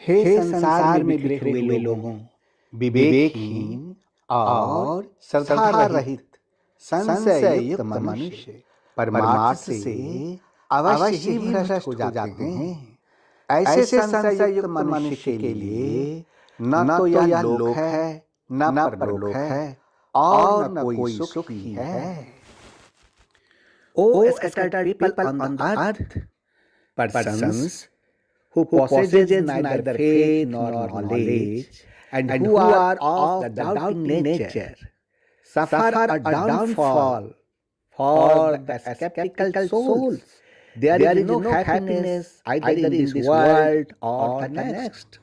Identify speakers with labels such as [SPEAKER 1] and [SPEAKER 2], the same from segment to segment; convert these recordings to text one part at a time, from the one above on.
[SPEAKER 1] हे संसार में बिखरे हुए लोगों, विवेकहीन और श्रद्धा रहित संशय युक्त मनुष्य परमार्थ से अवश्य ही भ्रष्ट हो जाते हैं। ऐसे संशय युक्त मनुष्य के लिए न तो यह लोक है, न परलोक है, और न कोई सुख ही है। O scattered people on the earth, persons who possess neither faith nor knowledge, and who are of the doubting nature, suffer a downfall for the skeptical souls. There is no happiness either in this world or the next.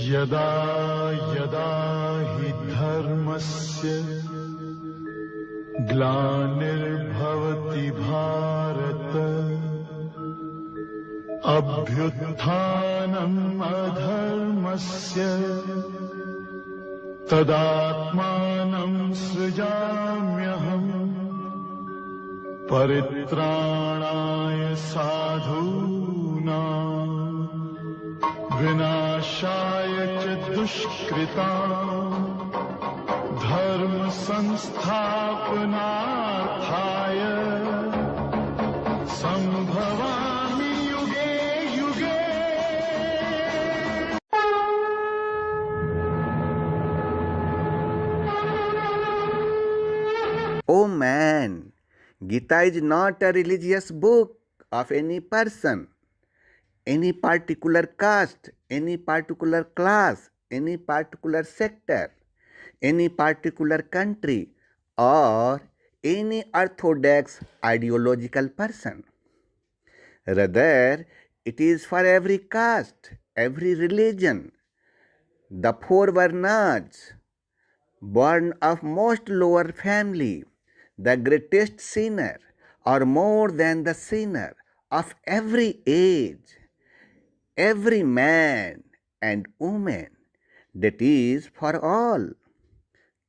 [SPEAKER 2] यदा यदा हि धर्मस्य ग्लानिर्भवति भारत अभ्युत्थानम् अधर्मस्य तदात्मानं सृजाम्यहम् परित्राणाय साधूनां विनाशाय च दुष्कृतां धर्म संस्थापनार्थाय संभवामि युगे युगे।
[SPEAKER 1] Oh man, Gita is not a religious book of any person, any particular caste, any particular class, any particular sector, any particular country, or any orthodox ideological person. Rather, it is for every caste, every religion, the four varnas, born of most lower family, the greatest sinner, or more than the sinner, of every age, every man and woman, that is for all.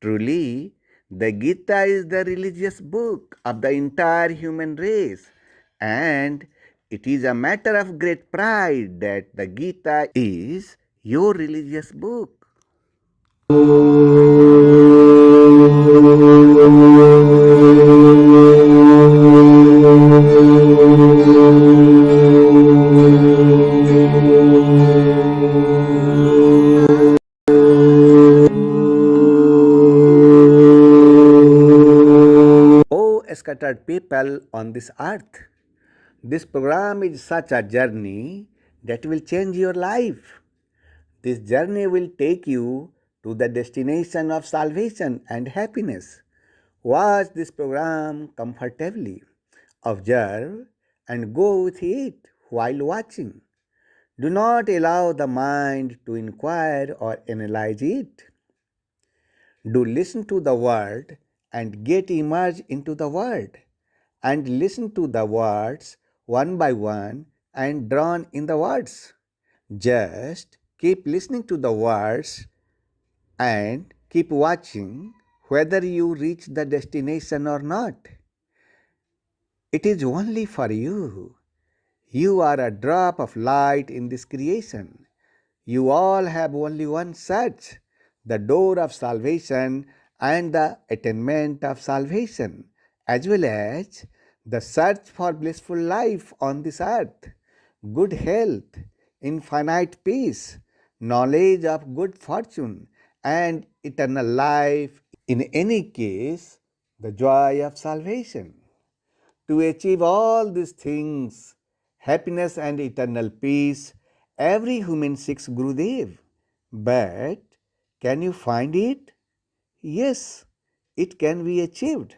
[SPEAKER 1] Truly, the Gita is the religious book of the entire human race, and it is a matter of great pride that the Gita is your religious book. Scattered people on this earth, this program is such a journey that will change your life. This journey will take you to the destination of salvation and happiness. Watch this program comfortably. Observe and go with it while watching. Do not allow the mind to inquire or analyze it. Do listen to the word and get immersed into the word, and listen to the words one by one and drown in the words. Just keep listening to the words and keep watching whether you reach the destination or not. It is only for you. You are a drop of light in this creation. You all have only one search, the door of salvation and the attainment of salvation, as well as the search for blissful life on this earth, good health, infinite peace, knowledge of good fortune, and eternal life, in any case, the joy of salvation. To achieve all these things, happiness and eternal peace, every human seeks Gurudev. But can you find it? Yes, it can be achieved.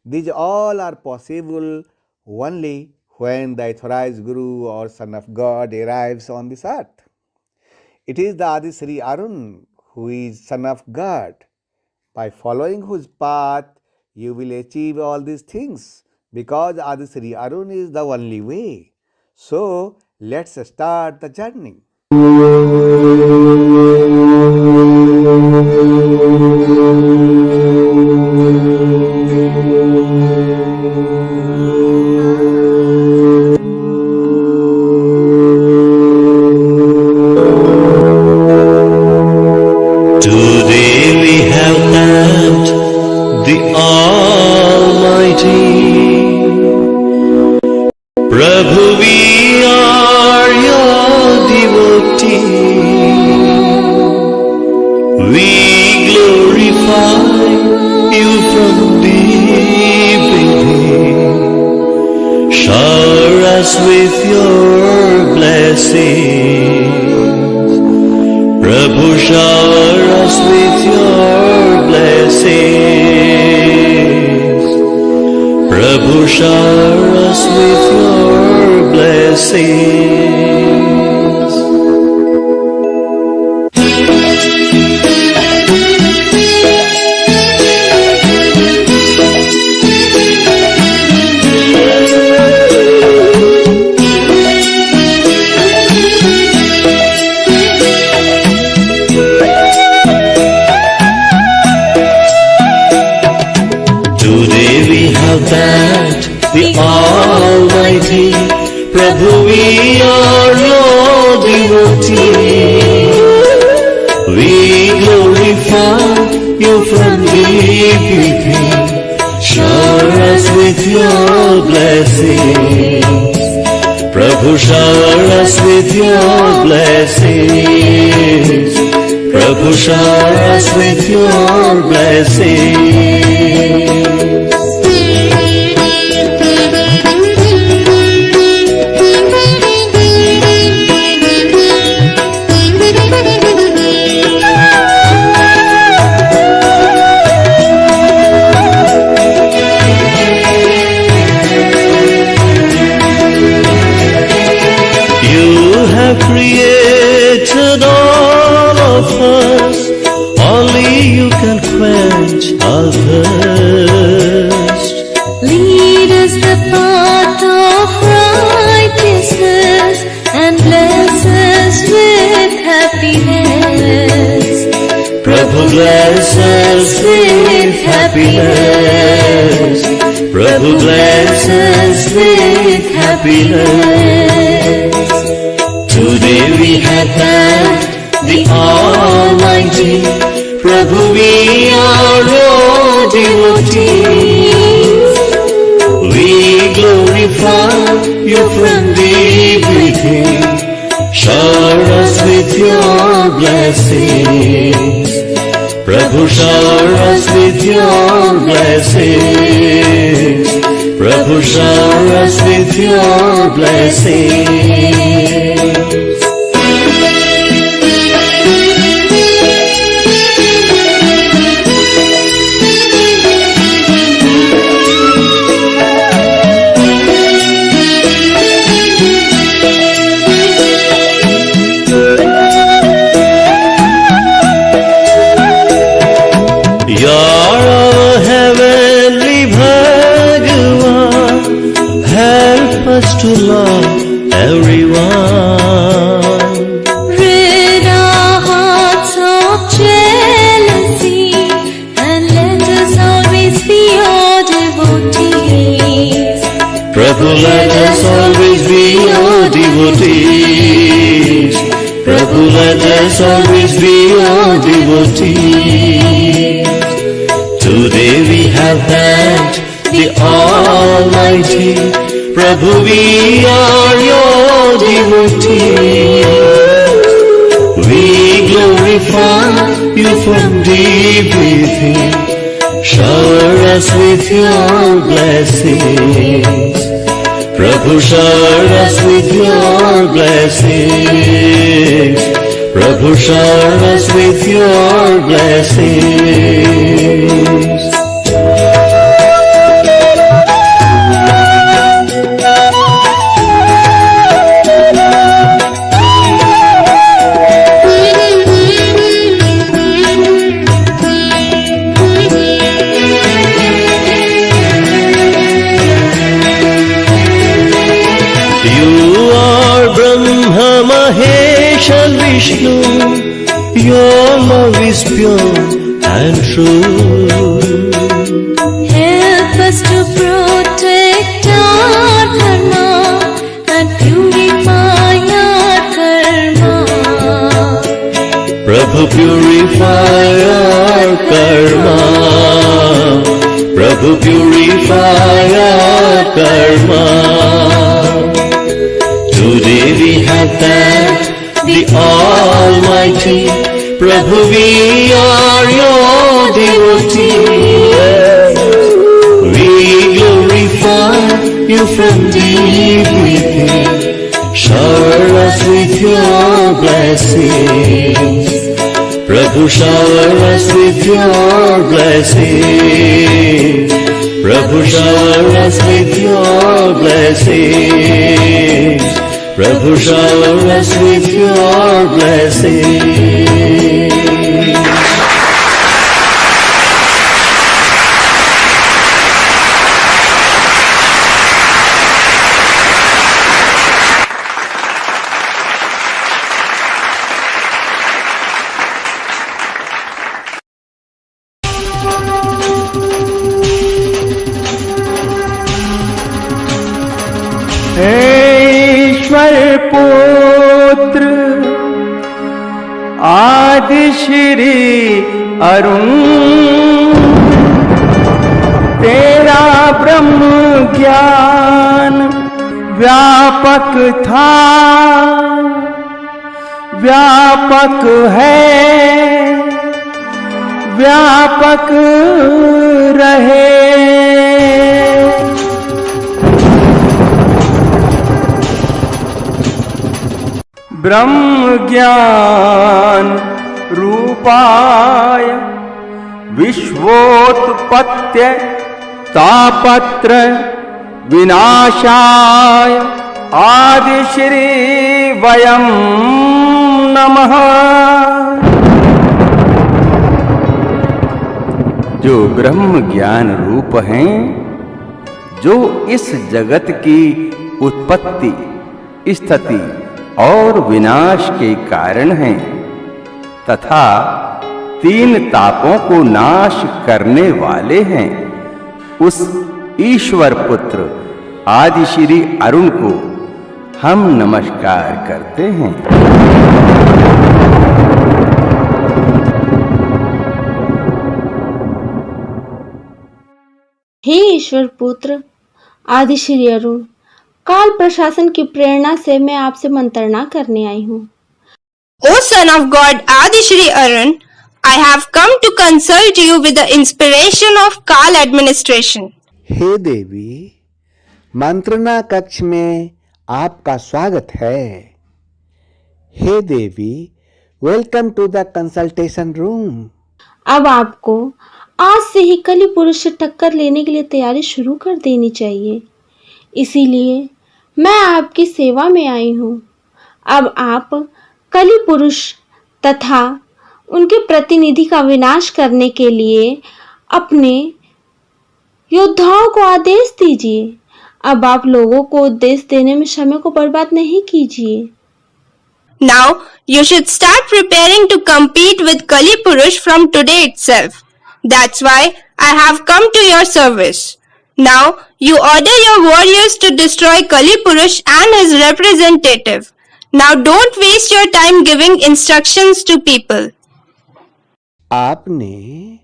[SPEAKER 1] These all are possible only when the authorized Guru or Son of God arrives on this earth. It is the Adi Sri Arun who is Son of God. By following whose path, you will achieve all these things, because Adi Sri Arun is the only way. So, let's start the journey.
[SPEAKER 3] Prabhu, we are your devotee. We glorify you from deep within. Shower us with your blessings. Prabhu, shower us with your blessings. Prabhu, shower us with your blessings. Today we have thanked the Almighty. Prabhu, we are your devotees. We glorify you from deep within. Shower us with your blessings. Prabhu, shower us with your blessings. Prabhu, shower us with your blessings. Created all of us, only you can quench our thirst.
[SPEAKER 4] Lead us the path of righteousness and bless us with happiness.
[SPEAKER 3] Prabhu, bless us with happiness. Prabhu, bless us with happiness. Today we have thanked the Almighty. Prabhu, we are your devotees. We glorify you from deep within. Shower us with your blessings. Prabhu, shower us with your blessings. Prabhu, shower us with your blessings. You're our heavenly Bhagavan. Help us to love everyone.
[SPEAKER 4] Rid our hearts of jealousy and let us always be your devotees.
[SPEAKER 3] Prabhu, let us always be your devotees. Prabhu, let us always be your devotees. Today we have thanked the Almighty. Prabhu, we are your devotees. We glorify you from deep within. Shower us with your blessings. Prabhu, shower us with your blessings. Prabhu, shower us with your blessings. Mahesh and Vishnu, your love is pure and true.
[SPEAKER 4] Help us to protect our dharma and purify our karma.
[SPEAKER 3] Prabhu, purify our karma. Prabhu, purify our karma. thank the Almighty. Prabhu, we are your devotees. We glorify you from deep within. Shower us with your blessings. Prabhu, shower us with your blessings. Prabhu, shower us with your blessings. Prabhu, shower us with your blessings.
[SPEAKER 5] ईश्वर पुत्र आदि श्री अरुण, तेरा ब्रह्म ज्ञान व्यापक था, व्यापक है, व्यापक रहे। ब्रह्म ज्ञान रूपाय विश्वोत्पत्त्य तापत्र विनाशाय आदि श्री वयं नमः। जो ब्रह्म ज्ञान रूप हैं, जो इस जगत की उत्पत्ति, स्थिति और विनाश के कारण हैं तथा तीन तापों को नाश करने वाले हैं, उस ईश्वर पुत्र आदि श्री अरुण को हम नमस्कार करते हैं।
[SPEAKER 6] हे ईश्वर पुत्र आदि श्री अरुण, काल प्रशासन की प्रेरणा से मैं आपसे मंत्रणा करने आई हूँ।
[SPEAKER 7] O son of God Adi Shri Arun, I have come to consult you with the inspiration of Kal administration.
[SPEAKER 1] हे देवी, मंत्रणा कक्ष में आपका स्वागत है। हे Devi, welcome to the consultation room.
[SPEAKER 6] अब आपको आज से ही कली पुरुष से टक्कर लेने के लिए तैयारी शुरू कर देनी चाहिए, इसीलिए मैं आपकी सेवा में आई हूँ। अब आप कली पुरुष तथा उनके प्रतिनिधि का विनाश करने के लिए अपने योद्धाओं को आदेश दीजिए। अब आप लोगों को उपदेश देने में समय को बर्बाद नहीं कीजिए।
[SPEAKER 7] Now you should start preparing to compete with Kali Purush from today itself. That's why I have come to your service. Now you order your warriors to destroy Kali Purush and his representative. Now don't waste your time giving instructions to people.
[SPEAKER 1] आपने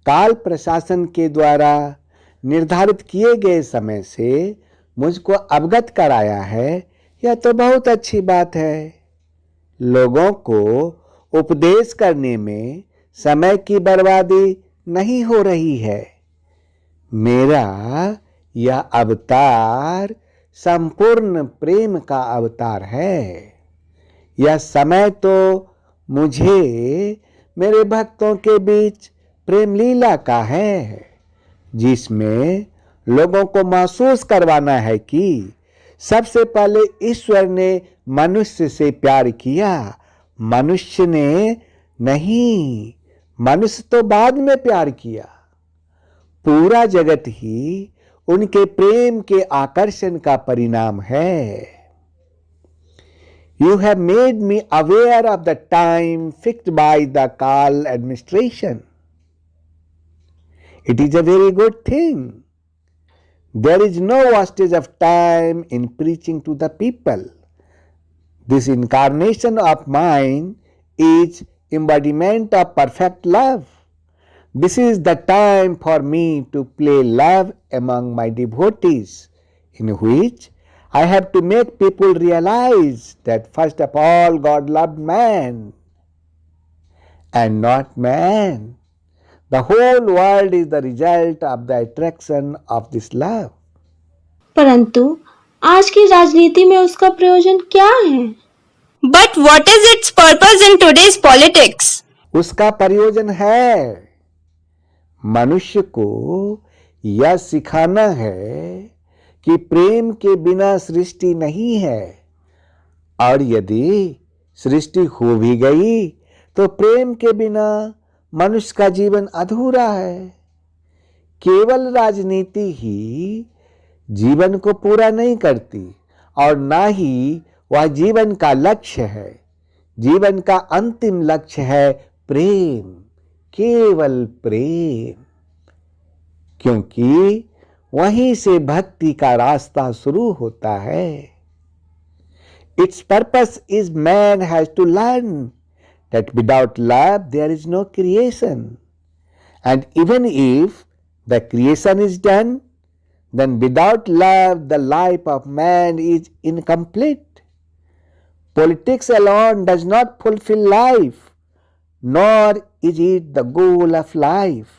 [SPEAKER 1] काल प्रशासन के द्वारा निर्धारित किए गए समय से मुझको अवगत कराया है, यह तो बहुत अच्छी बात है। लोगों को उपदेश करने में समय की बर्बादी नहीं हो रही है। मेरा यह अवतार संपूर्ण प्रेम का अवतार है। यह समय तो मुझे मेरे भक्तों के बीच प्रेम लीला का है, जिसमें लोगों को महसूस करवाना है कि सबसे पहले ईश्वर ने मनुष्य से प्यार किया, मनुष्य ने नहीं, मनुष्य तो बाद में प्यार किया। पूरा जगत ही उनके प्रेम के आकर्षण का परिणाम है। You have made me aware of the time fixed by the Kal administration. It is a very good thing. There is no wastage of time in preaching to the people. This incarnation of mine is embodiment of perfect love. This is the time for me to play love among my devotees, in which I have to make people realize that first of all, God loved man and not man. The whole world is the result of the attraction of this love.
[SPEAKER 6] परंतु आज की राजनीति में उसका प्रयोजन क्या है?
[SPEAKER 7] But what is its purpose in today's politics?
[SPEAKER 1] उसका प्रयोजन है मनुष्य को यह सिखाना है कि प्रेम के बिना सृष्टि नहीं है, और यदि सृष्टि हो भी गई तो प्रेम के बिना मनुष्य का जीवन अधूरा है। केवल राजनीति ही जीवन को पूरा नहीं करती और ना ही वह जीवन का लक्ष्य है। जीवन का अंतिम लक्ष्य है प्रेम, केवल प्रेम, क्योंकि वहीं से भक्ति का रास्ता शुरू होता है। Its purpose is man has to learn that without love there is no creation, and even if the creation is done, then without love the life of man is incomplete. Politics alone does not fulfill life, nor is it the goal of life.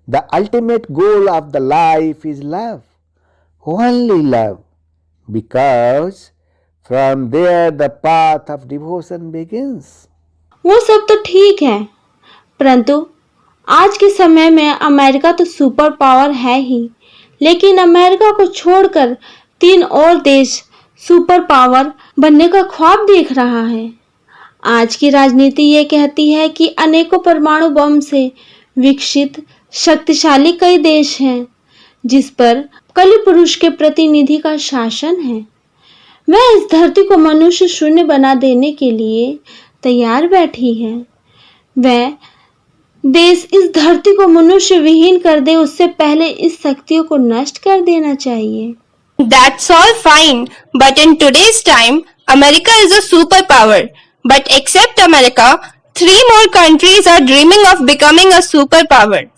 [SPEAKER 1] The ultimate goal of the life is love, only love, because from there the path of devotion begins.
[SPEAKER 6] वो सब तो ठीक है, परंतु आज के समय में अमेरिका तो सुपर पावर है ही, लेकिन अमेरिका को छोड़कर 3 और देश सुपर पावर बनने का ख्वाब देख रहा है। आज की राजनीति ये कहती है कि अनेकों परमाणु बम से विकसित शक्तिशाली कई देश हैं जिस पर कलि पुरुष के प्रतिनिधि का शासन है। वह इस धरती को मनुष्य शून्य बना देने के लिए तैयार बैठी है। वह देश इस धरती को मनुष्य विहीन कर दे, उससे पहले इस शक्तियों को नष्ट कर देना चाहिए।
[SPEAKER 7] That's all fine, but in today's time, America is a superpower. But except America, 3 more countries are dreaming of becoming a superpower.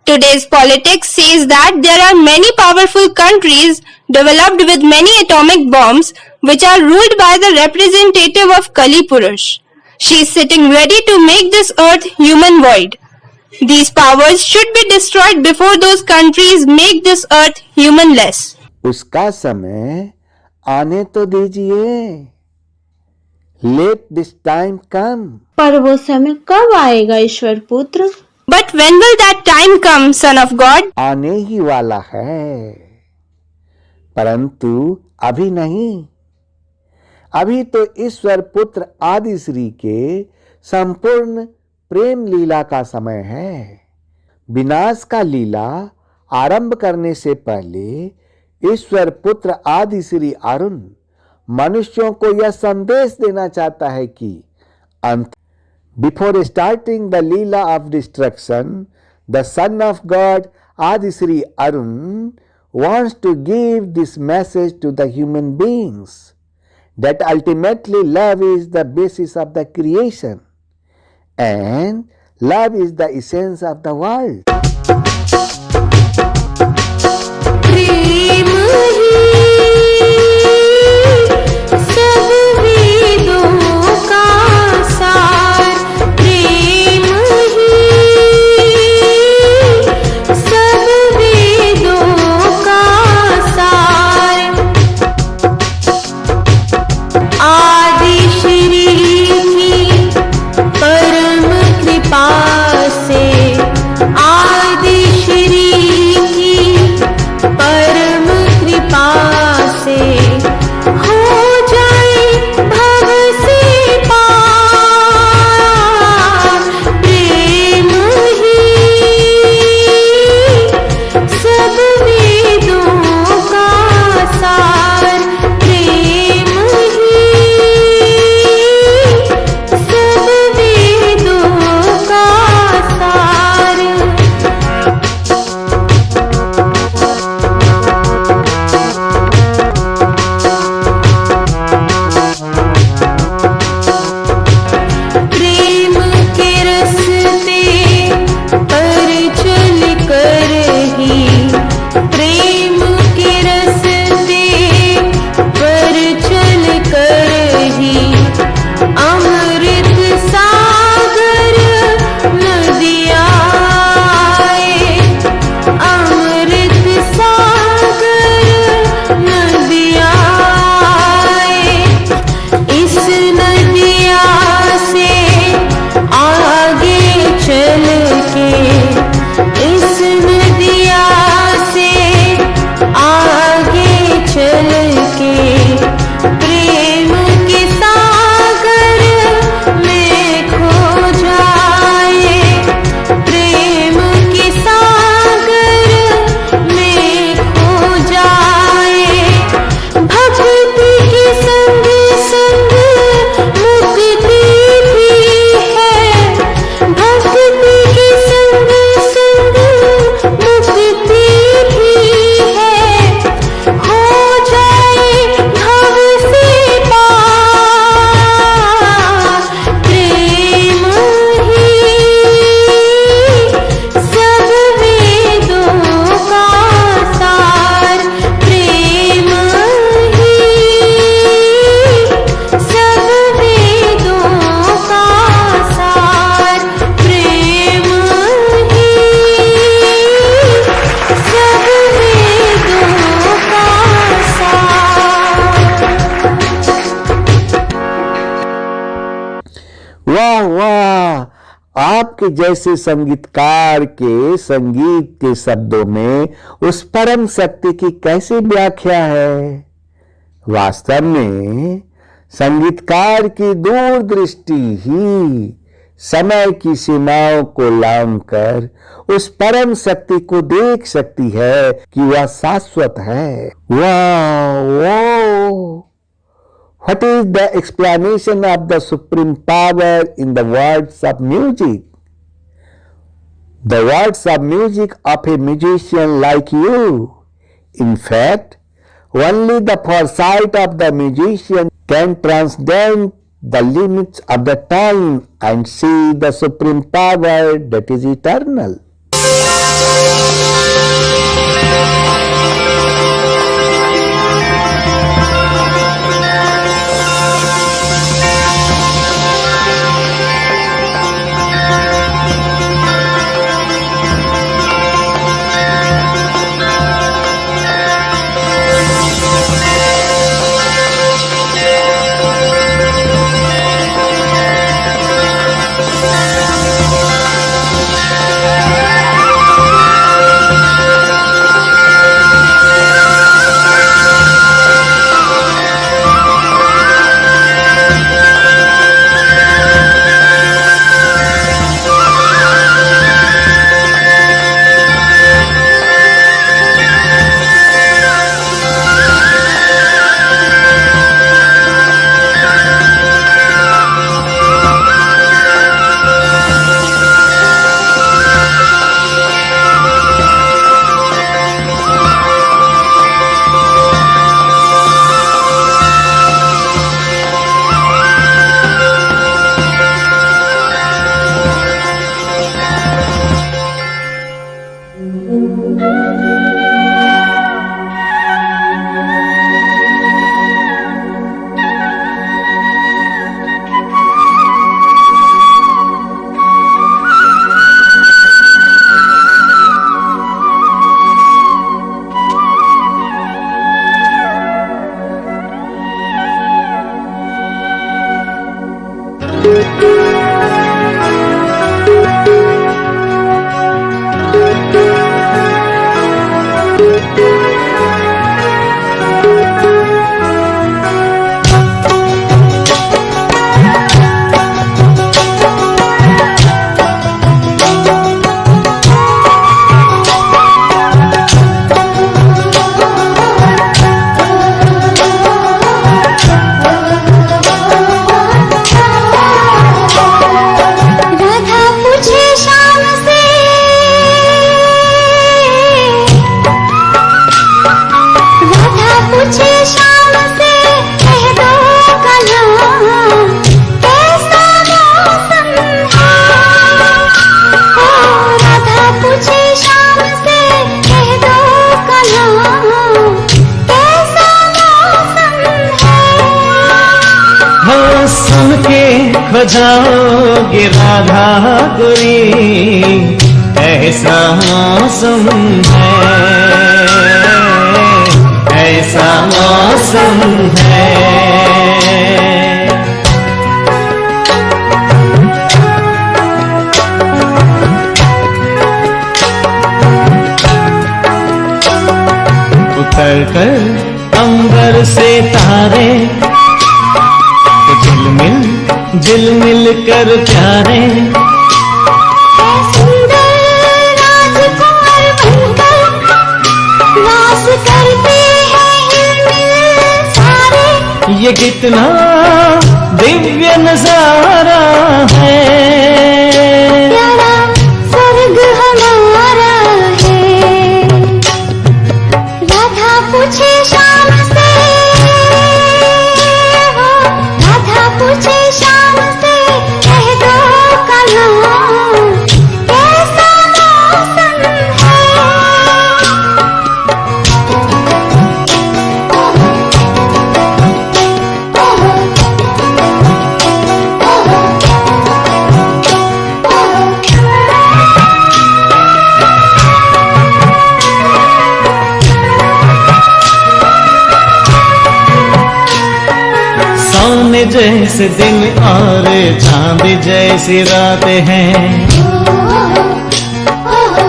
[SPEAKER 7] Today's politics says that there are many powerful countries developed with many atomic bombs which are ruled by the representative of Kali Purush. She is sitting ready to make this earth human void. These powers should be destroyed before those countries make this earth humanless.
[SPEAKER 1] उसका समय आने तो दीजिए। Let this time come.
[SPEAKER 6] पर वो समय कब आएगा ईश्वर पुत्र?
[SPEAKER 7] But when will that time come, Son of God?
[SPEAKER 1] आने ही वाला है, परंतु अभी नहीं। अभी तो ईश्वर पुत्र आदि श्री के संपूर्ण प्रेम लीला का समय है। विनाश का लीला आरंभ करने से पहले ईश्वर पुत्र आदि श्री अरुण मनुष्यों को यह संदेश देना चाहता है कि अंत before starting the Leela of destruction the son of God आदि Shri Arun wants to give this message to the human beings that ultimately love is the basis of the creation and love is the essence of the world.
[SPEAKER 4] से
[SPEAKER 1] वाह वाह, आपके जैसे संगीतकार के संगीत के शब्दों में उस परम शक्ति की कैसी व्याख्या है। वास्तव में संगीतकार की दूरदृष्टि ही समय की सीमाओं को लांघ कर उस परम शक्ति को देख सकती है कि वह शाश्वत है। वाह! What is the explanation of the supreme power in the words of music? The words of music of a musician like you. In fact, only the foresight of the musician can transcend the limits of the time and see the supreme power that is eternal.
[SPEAKER 3] खो जाओगे राधा गोरी, ऐसा मौसम है, ऐसा मौसम है। उतर कर अंबर से तारे झिलमिल कर प्यारे,
[SPEAKER 4] सुंदर राजकुमार बनकर नाच करते हैं हिलमिल सारे।
[SPEAKER 3] ये कितना दिव्य नजारा है,
[SPEAKER 4] प्यारा स्वर्ग हमारा है। राधा पूछे शाम से, राधा पूछे शाम से, कह दो कहाँ कैसा मौसम है।
[SPEAKER 3] सोने जैसे दिन और चांद जैसी रात हैं,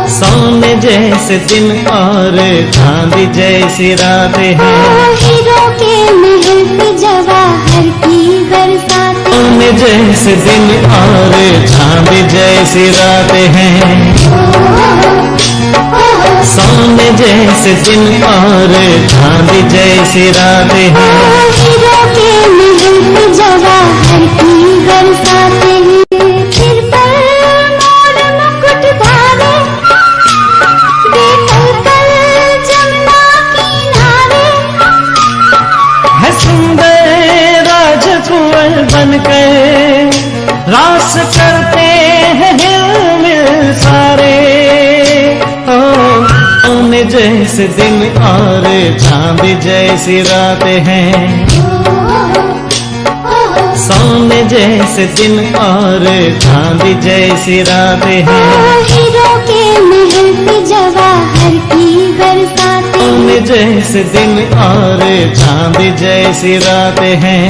[SPEAKER 3] सोने जैसे दिन और चांद जैसी रात हैं,
[SPEAKER 4] हीरो के महल पे जवाहर की बरसात।
[SPEAKER 3] सोने जैसे दिन और चांद जैसी रात हैं, सोने जैसे दिन और चांद जैसी रात हैं,
[SPEAKER 4] हीरो के महल पे जवाहर की बरसात। सिर पर मोर मुकुट धारे, देखल कल जमुना किनारे।
[SPEAKER 3] है सुंदर राजकुंवर बनकर रास करते हैं हिलमिल सारे। सोने जैसे दिन और चांद जैसी रात हैं, सोने जैसे दिन और चांद जैसी रात हैं,
[SPEAKER 4] हीरो के महल पे जवाहर की बरसात।
[SPEAKER 3] सोने जैसे दिन और चांद जैसी रात हैं,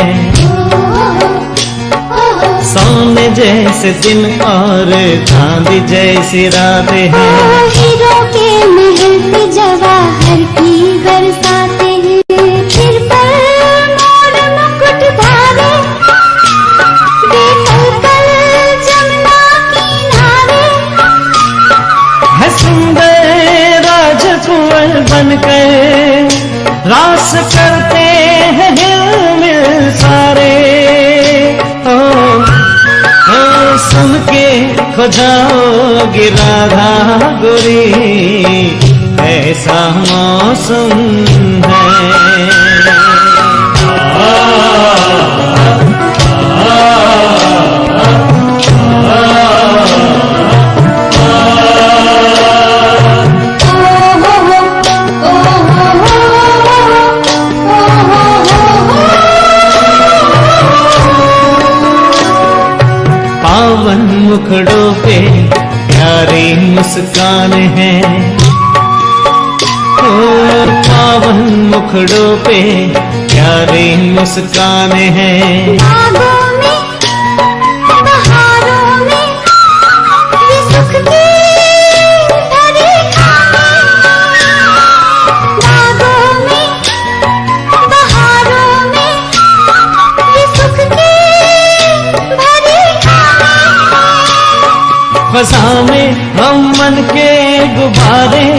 [SPEAKER 3] सोने जैसे दिन और चांद जैसी रात हैं,
[SPEAKER 4] हीरो के महल पे जवाहर की बरसात। सिर पर मोर मुकुट धारे, देखल कल जमुना किनारे।
[SPEAKER 3] है सुंदर राजकुंवर बनकर रास करते हैं हिलमिल सारे। सुन के खो जाओगे राधा गोरी, ऐसा मौसम है। पावन मुखड़ों पे प्यारी मुस्कान है, ओ पावन मुखड़ों पे प्यारी मुस्कान है।
[SPEAKER 4] बागों में बहारों में ये सुख की भरी खाने। बागों में बहारों में ये सुख की भरी खाने।
[SPEAKER 3] फसा में हम मन के गुब्बारे,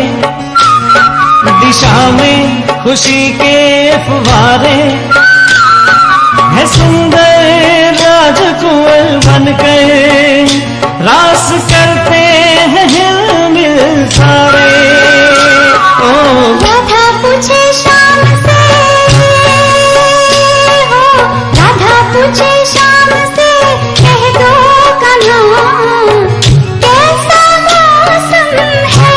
[SPEAKER 3] दिशा में खुशी के फुवारे। है सुंदर राजकुंवर बनकर रास करते हैं हिलमिल सारे। ओ
[SPEAKER 4] राधा पूछे शाम से, हो राधा पूछे शाम से, कह दो कन्हा कैसा मौसम है।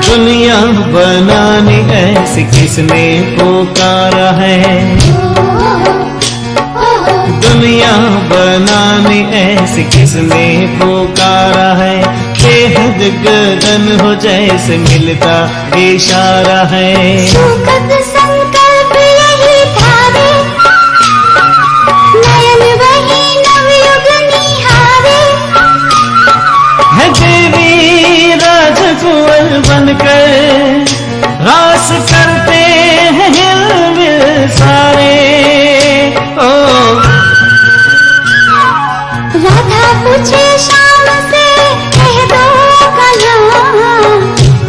[SPEAKER 3] दुनिया बनानी ऐसी किसने पुकारा है, दुनिया बनानी ऐसी किसने पुकारा है। बेहद गगन हो जैसे मिलता इशारा है।
[SPEAKER 4] सुखद संकल्प यही धारे, नयन वही नवयुग निहारे।
[SPEAKER 3] है देवी राजकुंवर बनकर रास करते हैं हिलमिल सारे। ओ
[SPEAKER 4] राधा पूछे शाम से, कह दो कन्हा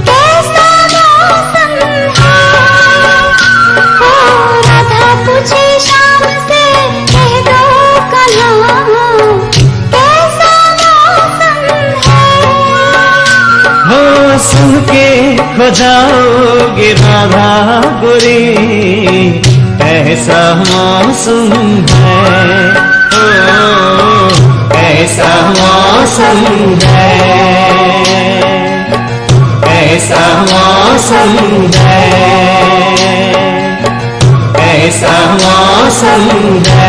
[SPEAKER 4] कैसा मौसम है। ओ राधा पूछे शाम से, कह दो कन्हा कैसा मौसम है।
[SPEAKER 3] हो सुन के खो जाओगे राधा गोरी, ऐसा मौसम है। ओ ऐसा मौसम है, ऐसा मौसम मौसम है, ऐसा मौसम है,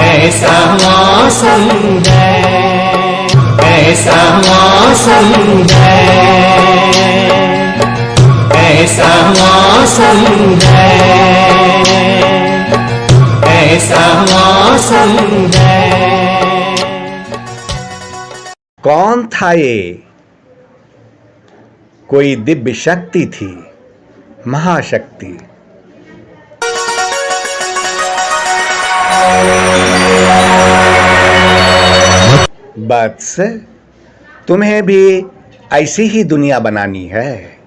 [SPEAKER 3] ऐसा मौसम है, ऐसा मौसम है, ऐसा मौसम है, ऐसा मौसम है।
[SPEAKER 1] कौन था ये? कोई दिव्य शक्ति थी, महाशक्ति। बस तुम्हें भी ऐसी ही दुनिया बनानी है।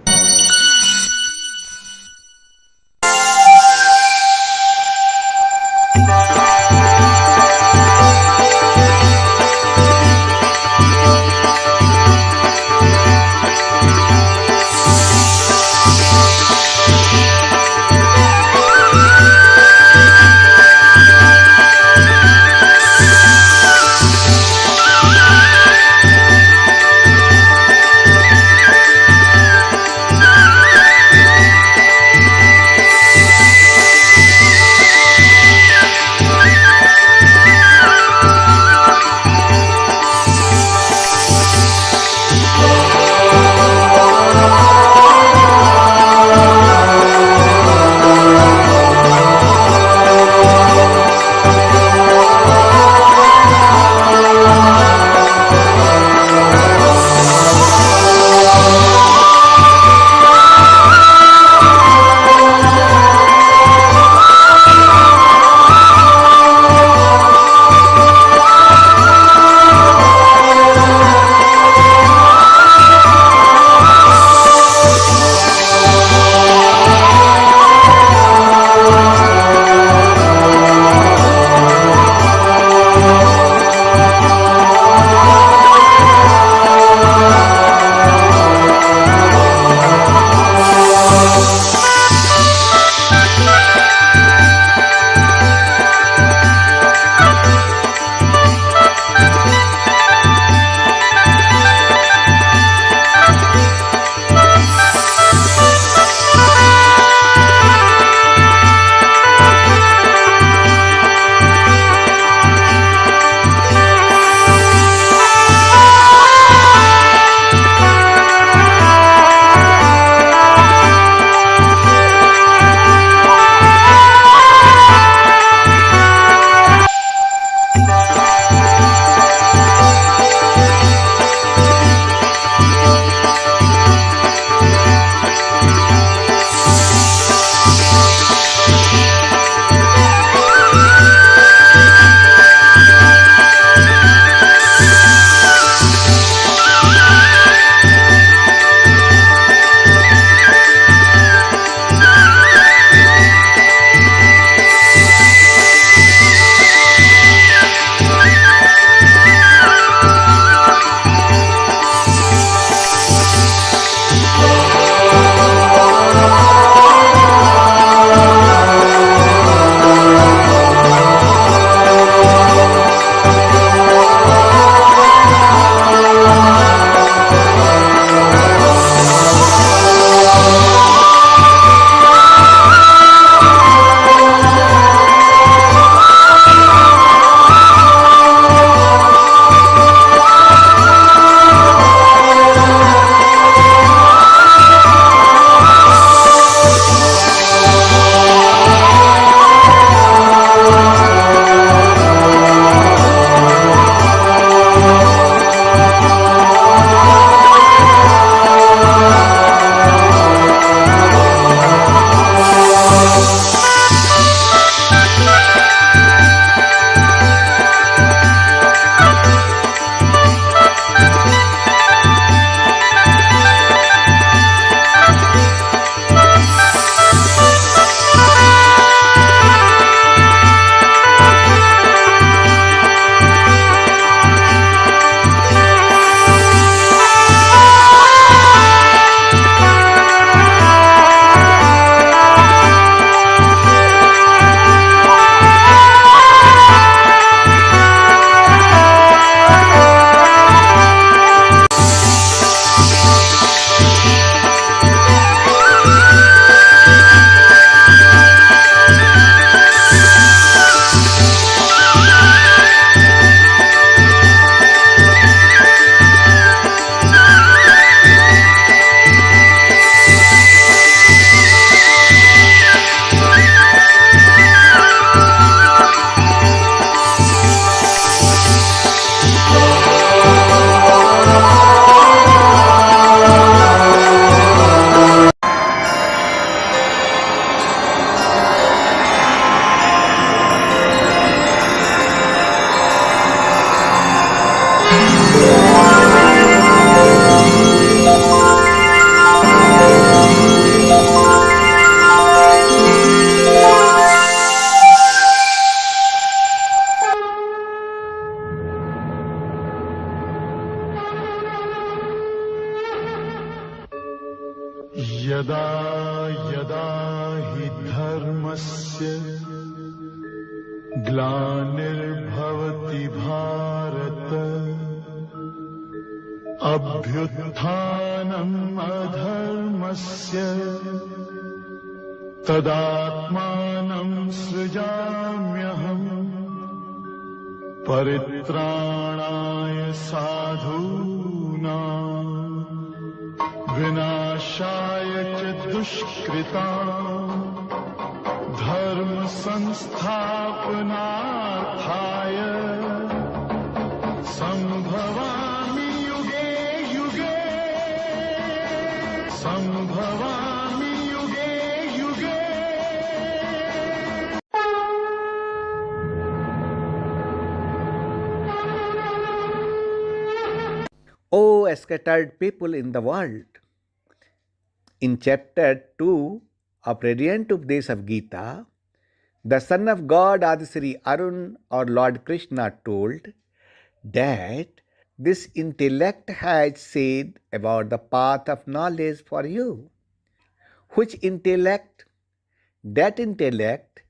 [SPEAKER 2] यदा यदा हि धर्मस्य ग्लानिर्भवति भारत अभ्युत्थानम् अधर्मस्य तदात्मानं सृजाम्यहम् परित्राणाय साधूनां विनाशाय च दुष्कृताम् धर्म संस्थापनार्थाय संभवामि युगे युगे संभवामि युगे युगे
[SPEAKER 1] O scattered people in the world. In chapter 2 of Radiant Updesh of Gita, the son of God Adisri Arun or Lord Krishna told that this intellect has said about the path of knowledge for you. Which intellect? That intellect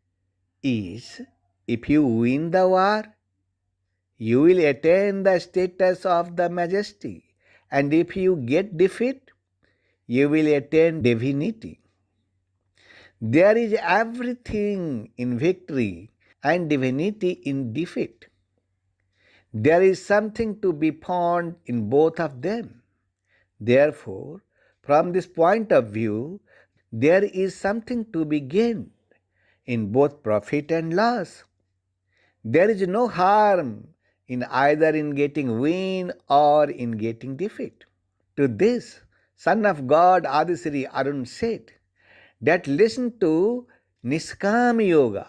[SPEAKER 1] is, if you win the war, you will attain the status of the majesty, and if you get defeat, you will attain divinity. There is everything in victory and divinity in defeat. There is something to be found in both of them. Therefore, from this point of view, there is something to be gained in both profit and loss. There is no harm in either in getting win or in getting defeat. To this, son of God Adisri Arun said that listen to Niskam Yoga.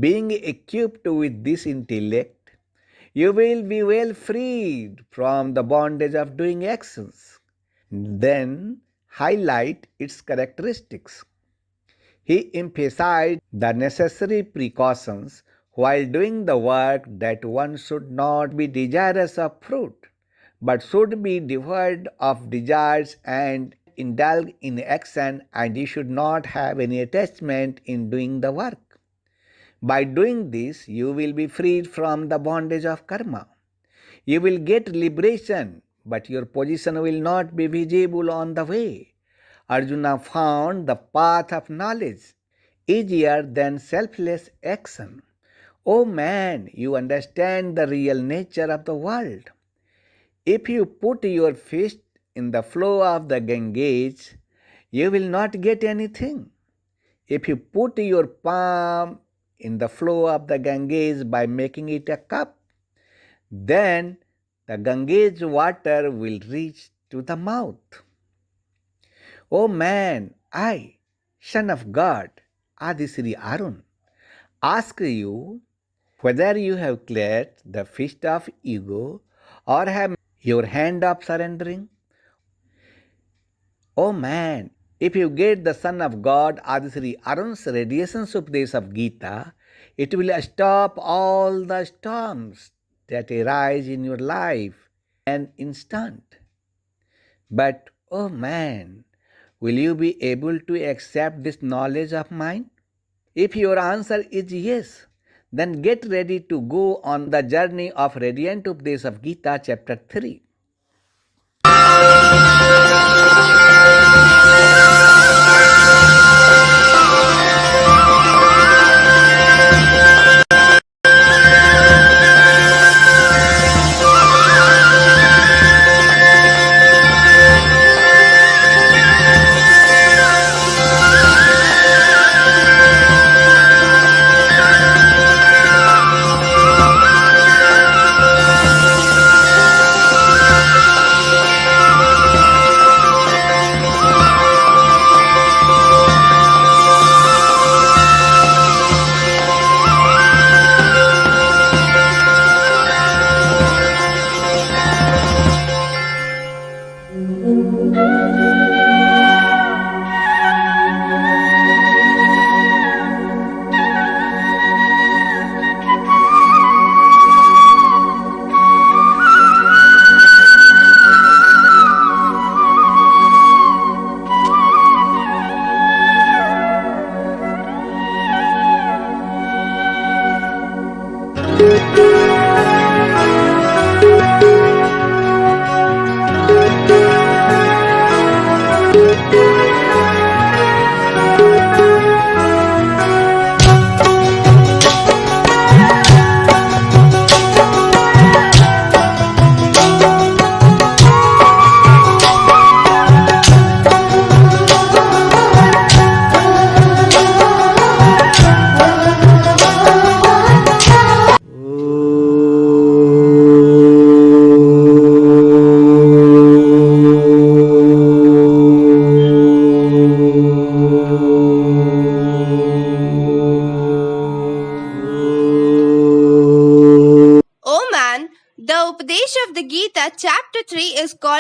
[SPEAKER 1] Being equipped with this intellect, you will be well freed from the bondage of doing actions. Then highlight its characteristics. He emphasized the necessary precautions while doing the work, that one should not be desirous of fruit, but should be devoid of desires and indulge in action, and you should not have any attachment in doing the work. By doing this, you will be freed from the bondage of karma. You will get liberation, but your position will not be visible on the way. Arjuna found the path of knowledge easier than selfless action. O man, you understand the real nature of the world. If you put your fist in the flow of the Ganges, you will not get anything. If you put your palm in the flow of the Ganges by making it a cup, then the Ganges water will reach to the mouth. O man, I, son of God, Adisri Arun, ask you whether you have cleared the fist of ego or have your hand of surrendering. O man, if you get the Son of God Adisri Arun's radiation Updesh of Gita, it will stop all the storms that arise in your life an instant. But, O man, will you be able to accept this knowledge of mine? If your answer is yes, then get ready to go on the journey of Radiant Updesh of Gita, chapter 3.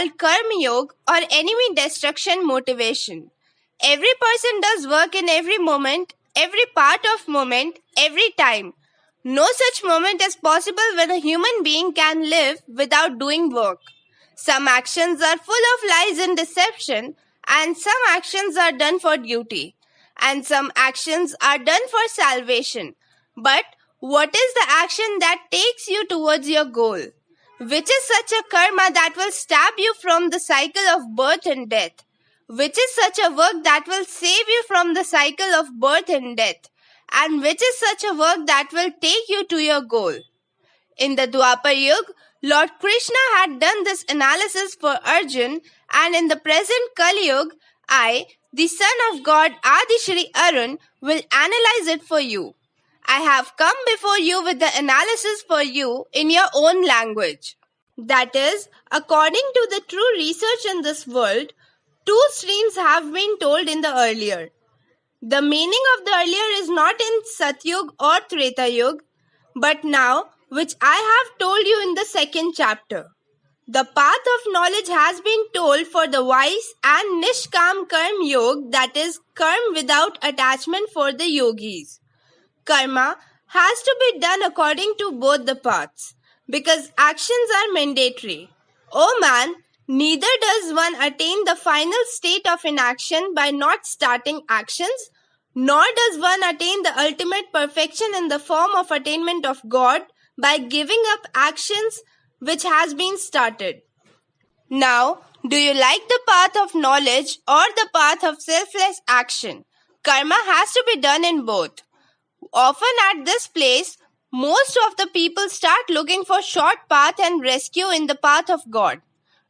[SPEAKER 7] called Karma Yoga or enemy destruction motivation. Every person does work in every moment, every part of moment, every time. No such moment is possible when a human being can live without doing work. Some actions are full of lies and deception, and some actions are done for duty, and some actions are done for salvation. But what is the action that takes you towards your goal? Which is such a karma that will stab you from the cycle of birth and death? Which is such a work that will save you from the cycle of birth and death? And which is such a work that will take you to your goal? In the Dwapar Yuga, Lord Krishna had done this analysis for Arjun, and in the present Kali Yuga, I, the son of God Adi Shri Arun, will analyze it for you. I have come before you with the analysis for you in your own language. That is, according to the true research in this world, two streams have been told in the earlier. The meaning of the earlier is not in Satyug or Treta Yuga, but now, which I have told you in the second chapter. The path of knowledge has been told for the wise and Nishkam Karma Yoga, that is, karma without attachment for the yogis. Karma has to be done according to both the paths, because actions are mandatory. O man, neither does one attain the final state of inaction by not starting actions, nor does one attain the ultimate perfection in the form of attainment of God by giving up actions which has been started. Now, do you like the path of knowledge or the path of selfless action? Karma has to be done in both. Often at this place, most of the people start looking for short path and rescue in the path of God.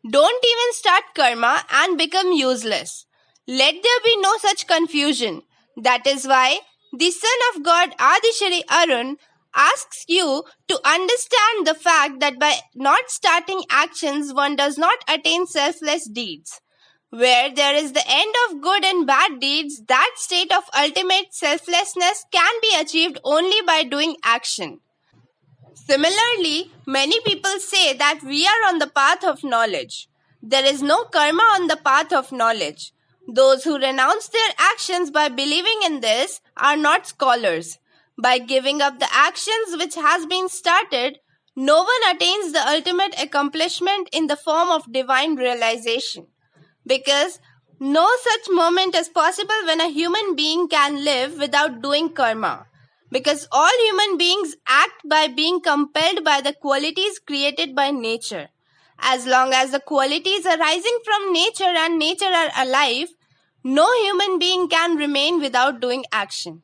[SPEAKER 7] Don't even start karma and become useless. Let there be no such confusion. That is why the Son of God Adi Shri Arun asks you to understand the fact that by not starting actions, one does not attain selfless deeds. Where there is the end of good and bad deeds, that state of ultimate selflessness can be achieved only by doing action. Similarly, many people say that we are on the path of knowledge. There is no karma on the path of knowledge. Those who renounce their actions by believing in this are not scholars. By giving up the actions which has been started, no one attains the ultimate accomplishment in the form of divine realization. Because no such moment is possible when a human being can live without doing karma. Because all human beings act by being compelled by the qualities created by nature. As long as the qualities arising from nature and nature are alive, no human being can remain without doing action.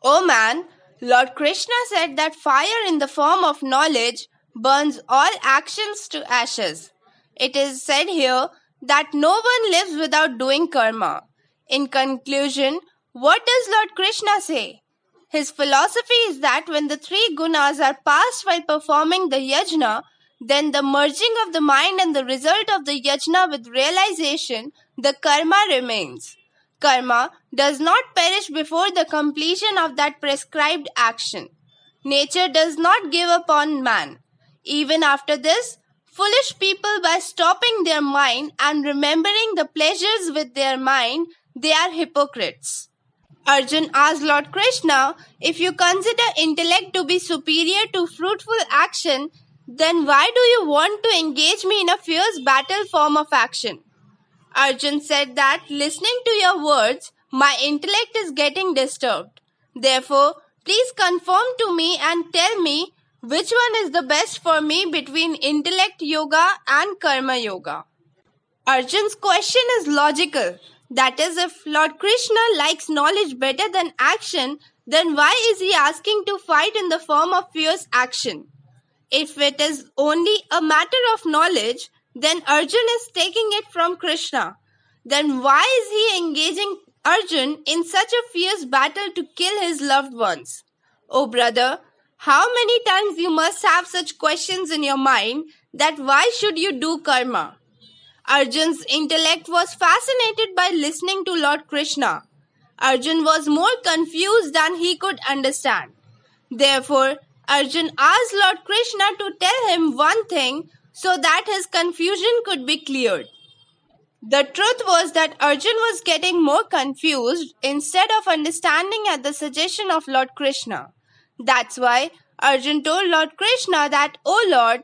[SPEAKER 7] O man, Lord Krishna said that fire in the form of knowledge burns all actions to ashes. It is said here that no one lives without doing karma. In conclusion, what does Lord Krishna say? His philosophy is that when the three gunas are passed while performing the yajna, then the merging of the mind and the result of the yajna with realization, the karma remains. Karma does not perish before the completion of that prescribed action. Nature does not give up on man. Even after this, foolish people, by stopping their mind and remembering the pleasures with their mind, they are hypocrites. Arjun asked Lord Krishna, if you consider intellect to be superior to fruitful action, then why do you want to engage me in a fierce battle form of action? Arjun said that, listening to your words, my intellect is getting disturbed. Therefore, please confirm to me and tell me which one is the best for me between intellect yoga and karma yoga. Arjun's question is logical. That is, if Lord Krishna likes knowledge better than action, then why is he asking to fight in the form of fierce action? If it is only a matter of knowledge, then Arjun is taking it from Krishna. Then why is he engaging Arjun in such a fierce battle to kill his loved ones? Oh brother, how many times you must have such questions in your mind that why should you do karma? Arjun's intellect was fascinated by listening to Lord Krishna. Arjun was more confused than he could understand. Therefore, Arjun asked Lord Krishna to tell him one thing so that his confusion could be cleared. The truth was that Arjun was getting more confused instead of understanding at the suggestion of Lord Krishna. That's why Arjun told Lord Krishna that, "Oh Lord,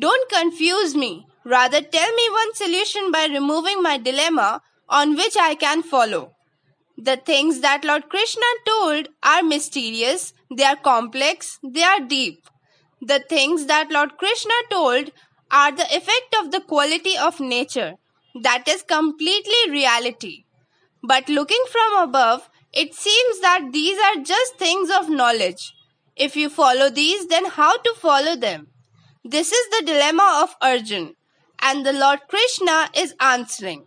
[SPEAKER 7] don't confuse me. Rather tell me one solution by removing my dilemma on which I can follow." The things that Lord Krishna told are mysterious, they are complex, they are deep. The things that Lord Krishna told are the effect of the quality of nature, that is completely reality. But looking from above, it seems that these are just things of knowledge. If you follow these, then how to follow them? This is the dilemma of Arjun, and the Lord Krishna is answering.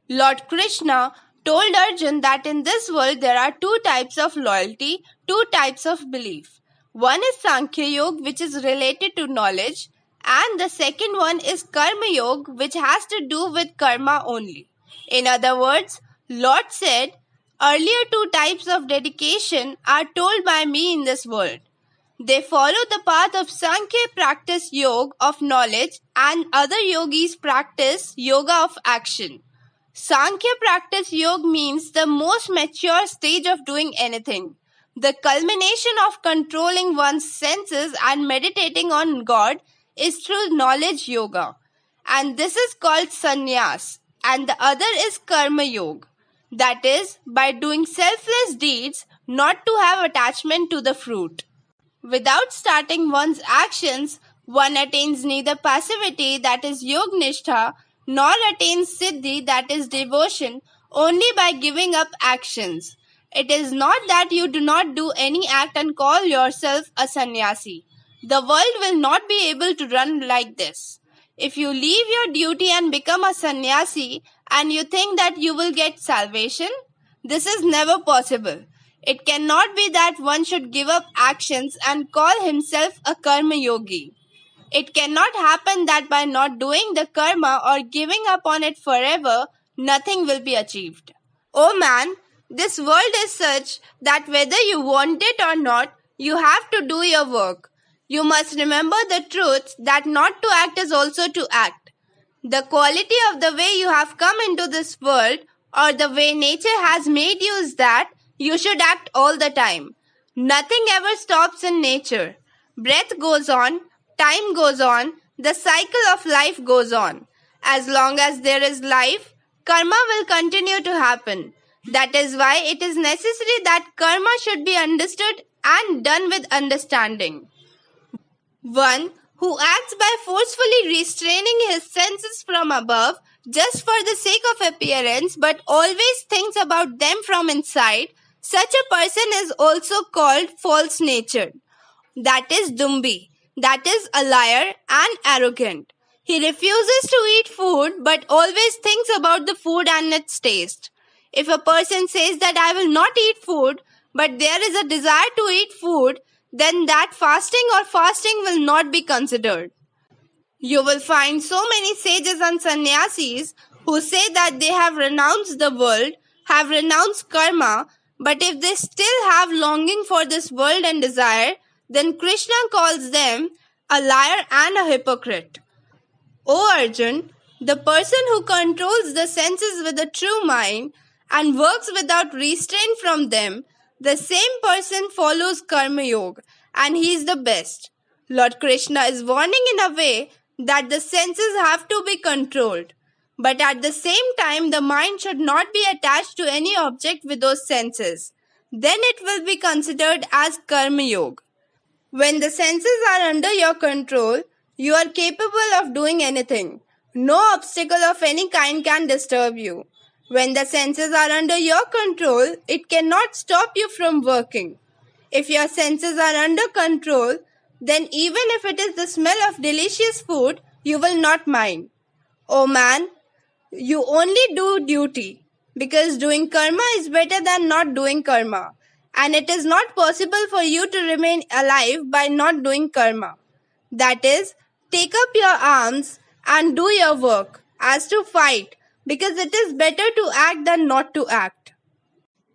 [SPEAKER 7] Lord Krishna told Arjun that in this world there are two types of loyalty, two types of belief. One is Sankhya Yoga, which is related to knowledge, and the second one is Karma Yoga, which has to do with karma only. In other words, Lord said, earlier two types of dedication are told by me in this world. They follow the path of Sankhya practice yoga of knowledge, and other yogis practice yoga of action. Sankhya practice yoga means the most mature stage of doing anything. The culmination of controlling one's senses and meditating on God is through knowledge yoga. And this is called sannyas. And the other is karma yoga. That is, by doing selfless deeds, not to have attachment to the fruit. Without starting one's actions, one attains neither passivity, that is yognishta, nor attains siddhi, that is devotion, only by giving up actions. It is not that you do not do any act and call yourself a sannyasi. The world will not be able to run like this. If you leave your duty and become a sannyasi and you think that you will get salvation, this is never possible. It cannot be that one should give up actions and call himself a karma yogi. It cannot happen that by not doing the karma or giving up on it forever, nothing will be achieved. Oh man, this world is such that whether you want it or not, you have to do your work. You must remember the truth that not to act is also to act. The quality of the way you have come into this world or the way nature has made you is that you should act all the time. Nothing ever stops in nature. Breath goes on, time goes on, the cycle of life goes on. As long as there is life, karma will continue to happen. That is why it is necessary that karma should be understood and done with understanding. One who acts by forcefully restraining his senses from above just for the sake of appearance but always thinks about them from inside, such a person is also called false natured. That is Dumbi. That is a liar and arrogant. He refuses to eat food but always thinks about the food and its taste. If a person says that I will not eat food, but there is a desire to eat food, then that fasting will not be considered. You will find so many sages and sannyasis who say that they have renounced the world, have renounced karma, but if they still have longing for this world and desire, then Krishna calls them a liar and a hypocrite. O Arjun, the person who controls the senses with a true mind and works without restraint from them, the same person follows Karma Yoga and he is the best. Lord Krishna is warning in a way that the senses have to be controlled. But at the same time, the mind should not be attached to any object with those senses. Then it will be considered as Karma Yoga. When the senses are under your control, you are capable of doing anything. No obstacle of any kind can disturb you. When the senses are under your control, it cannot stop you from working. If your senses are under control, then even if it is the smell of delicious food, you will not mind. Oh man, you only do duty because doing karma is better than not doing karma. And it is not possible for you to remain alive by not doing karma. That is, take up your arms and do your work as to fight because it is better to act than not to act.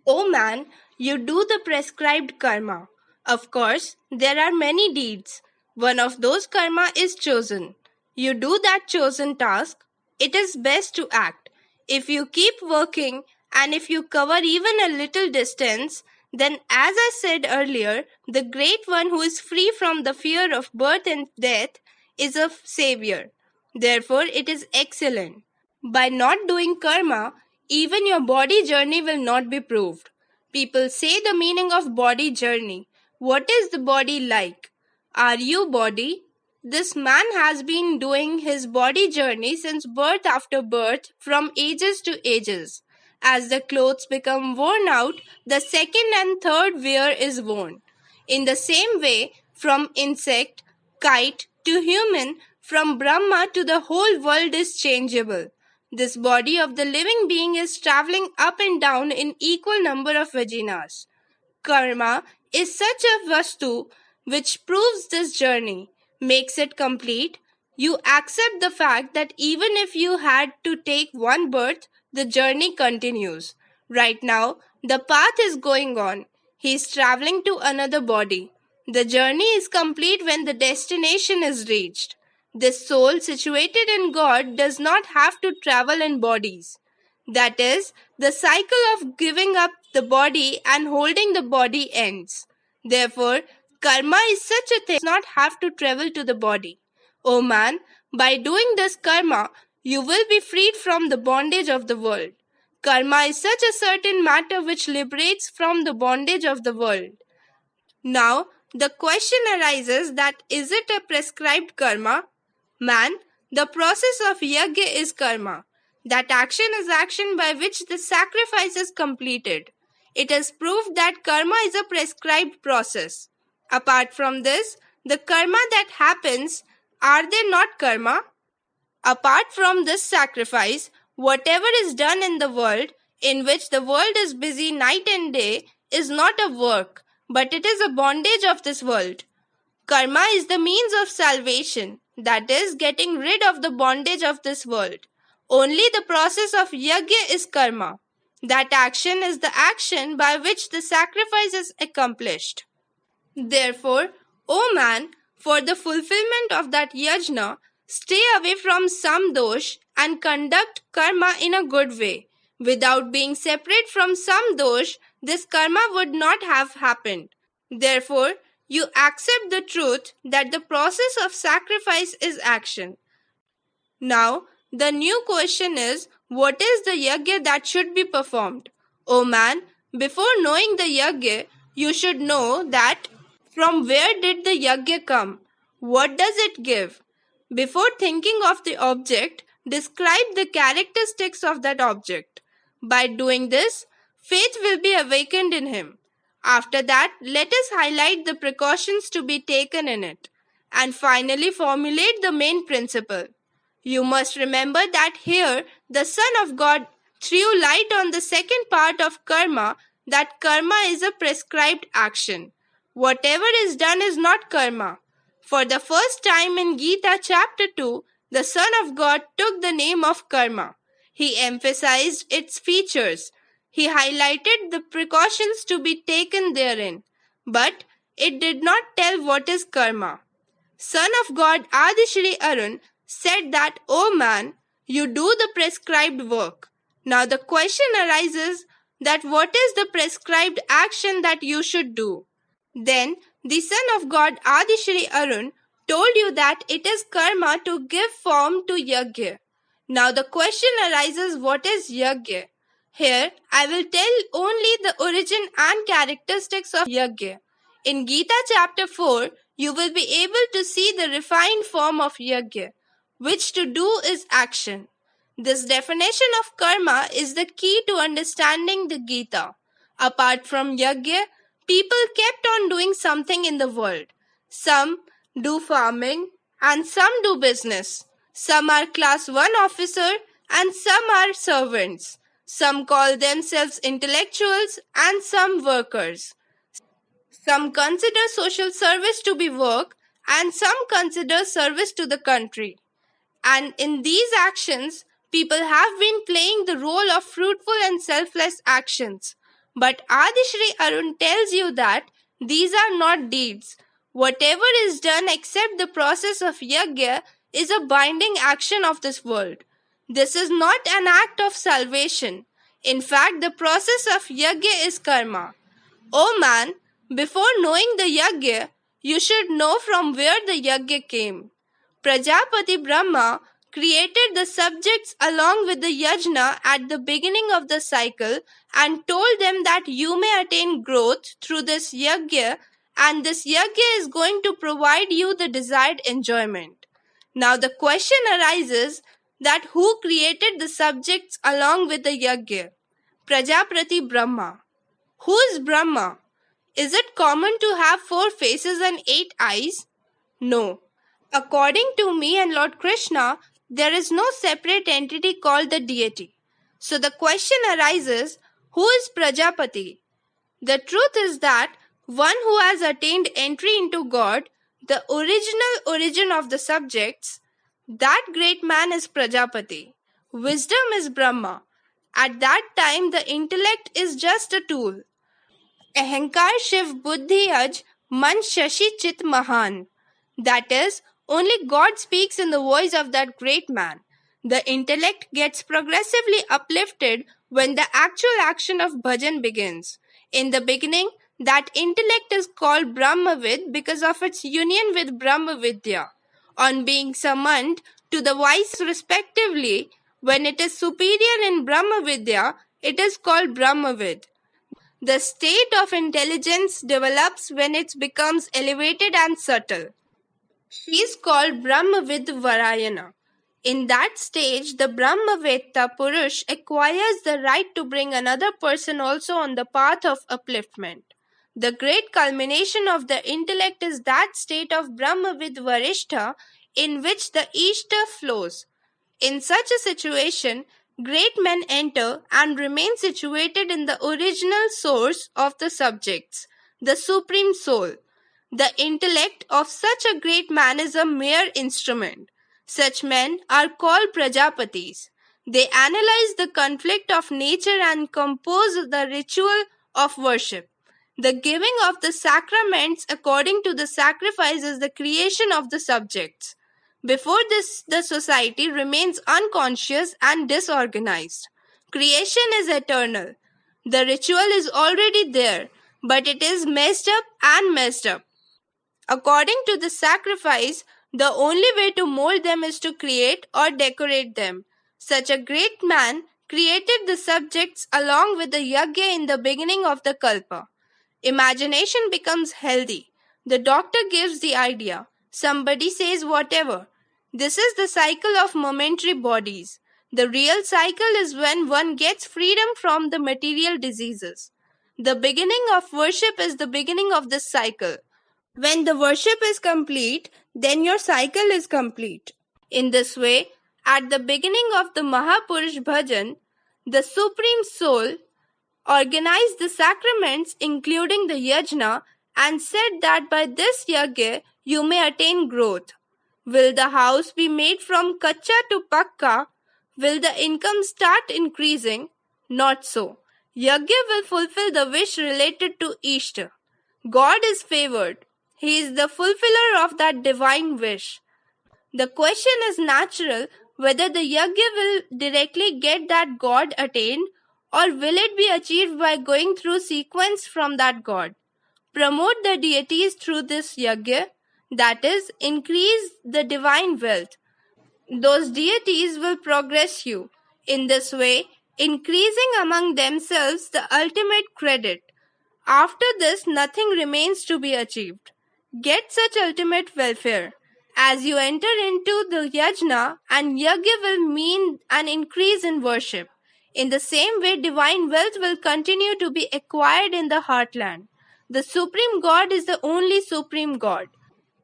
[SPEAKER 7] Oh man, you do the prescribed karma. Of course, there are many deeds. One of those karma is chosen. you do that chosen task, it is best to act. If you keep working and if you cover even a little distance, then as I said earlier, the Great One who is free from the fear of birth and death is a savior. Therefore, it is excellent. By not doing karma, even your body journey will not be proved. People say the meaning of body journey. What is the body like? Are you body? This man has been doing his body journey since birth after birth, from ages to ages. As the clothes become worn out, the second and third wear is worn. In the same way, from insect, kite to human, from Brahma to the whole world is changeable. This body of the living being is traveling up and down in equal number of vaginas. Karma is such a vastu which proves this journey, makes it complete. You accept the fact that even if you had to take one birth, the journey continues. Right now, the path is going on. He is traveling to another body. The journey is complete when the destination is reached. This soul situated in God does not have to travel in bodies. That is, the cycle of giving up the body and holding the body ends. Therefore, karma is such a thing that does not have to travel to the body. O man, by doing this karma, you will be freed from the bondage of the world. Karma is such a certain matter which liberates from the bondage of the world. Now, the question arises that is it a prescribed karma? Man, the process of yajna is karma. That action is action by which the sacrifice is completed. It is proved that karma is a prescribed process. Apart from this, the karma that happens, are they not karma? Apart from this sacrifice, whatever is done in the world, in which the world is busy night and day, is not a work, but it is a bondage of this world. Karma is the means of salvation, that is, getting rid of the bondage of this world. Only the process of yajna is karma. That action is the action by which the sacrifice is accomplished. Therefore, O man, for the fulfillment of that yajna, stay away from some dosh and conduct karma in a good way. Without being separate from some dosh, this karma would not have happened. Therefore, you accept the truth that the process of sacrifice is action. Now, the new question is, what is the yajna that should be performed? O man, before knowing the yajna, you should know that from where did the yajna come? What does it give? Before thinking of the object, describe the characteristics of that object. By doing this, faith will be awakened in him. After that, let us highlight the precautions to be taken in it, and finally formulate the main principle. You must remember that here the Son of God threw light on the second part of karma, that karma is a prescribed action. Whatever is done is not karma. For the first time in Gita chapter 2, the Son of God took the name of karma. He emphasized its features. He highlighted the precautions to be taken therein. But it did not tell what is karma. Son of God Adishri Arun said that, O man, you do the prescribed work. Now the question arises that what is the prescribed action that you should do? Then the Son of God Adishri Arun told you that it is karma to give form to yajna. Now the question arises, what is yajna? Here I will tell only the origin and characteristics of yajna. In Gita chapter 4, you will be able to see the refined form of yajna, which to do is action. This definition of karma is the key to understanding the Gita. Apart from yajna, people kept on doing something in the world. Some do farming and some do business. Some are class 1 officer and some are servants. Some call themselves intellectuals and some workers. Some consider social service to be work and some consider service to the country. And in these actions, people have been playing the role of fruitful and selfless actions. But Adishri Arun tells you that these are not deeds. Whatever is done except the process of yajna is a binding action of this world. This is not an act of salvation. In fact, the process of yajna is karma. O man, before knowing the yajna, you should know from where the yajna came. Prajapati Brahma created the subjects along with the yajna at the beginning of the cycle and told them that you may attain growth through this yajna, and this yajna is going to provide you the desired enjoyment. Now the question arises that who created the subjects along with the yajna? Prajapati Brahma. Who is Brahma? Is it common to have 4 faces and 8 eyes? No. According to me and Lord Krishna, there is no separate entity called the deity. So the question arises, who is Prajapati? The truth is that one who has attained entry into God, the original origin of the subjects, that great man is Prajapati. Wisdom is Brahma. At that time, the intellect is just a tool. Ahankar Shiv Buddhi Aj Man Shashi Chit Mahan. That is, only God speaks in the voice of that great man. The intellect gets progressively uplifted when the actual action of bhajan begins. In the beginning, that intellect is called Brahmavid because of its union with Brahmavidya. On being summoned to the vice respectively, when it is superior in Brahmavidya, it is called Brahmavid. The state of intelligence develops when it becomes elevated and subtle. She is called Brahmavid Varayana. In that stage, the Brahmavetta Purush acquires the right to bring another person also on the path of upliftment. The great culmination of the intellect is that state of Brahmavid Varishtha in which the Ishta flows. In such a situation, great men enter and remain situated in the original source of the subjects, the Supreme Soul. The intellect of such a great man is a mere instrument. Such men are called Prajapatis. They analyze the conflict of nature and compose the ritual of worship. The giving of the sacraments according to the sacrifice is the creation of the subjects. Before this, the society remains unconscious and disorganized. Creation is eternal. The ritual is already there, but it is messed up and messed up. According to the sacrifice, the only way to mold them is to create or decorate them. Such a great man created the subjects along with the yajna in the beginning of the kalpa. Imagination becomes healthy. The doctor gives the idea. Somebody says whatever. This is the cycle of momentary bodies. The real cycle is when one gets freedom from the material diseases. The beginning of worship is the beginning of this cycle. When the worship is complete, then your cycle is complete. In this way, at the beginning of the Mahapurush Bhajan, the Supreme Soul organized the sacraments including the yajna and said that by this yajna you may attain growth. Will the house be made from kacha to pakka? Will the income start increasing? Not so. Yajna will fulfill the wish related to Ishta. God is favored. He is the fulfiller of that divine wish. The question is natural whether the yajna will directly get that God attained or will it be achieved by going through sequence from that God. Promote the deities through this yajna, that is, increase the divine wealth. Those deities will progress you. In this way, increasing among themselves the ultimate credit. After this, nothing remains to be achieved. Get such ultimate welfare. As you enter into the yajna, and yajna will mean an increase in worship. In the same way, divine wealth will continue to be acquired in the heartland. The Supreme God is the only Supreme God.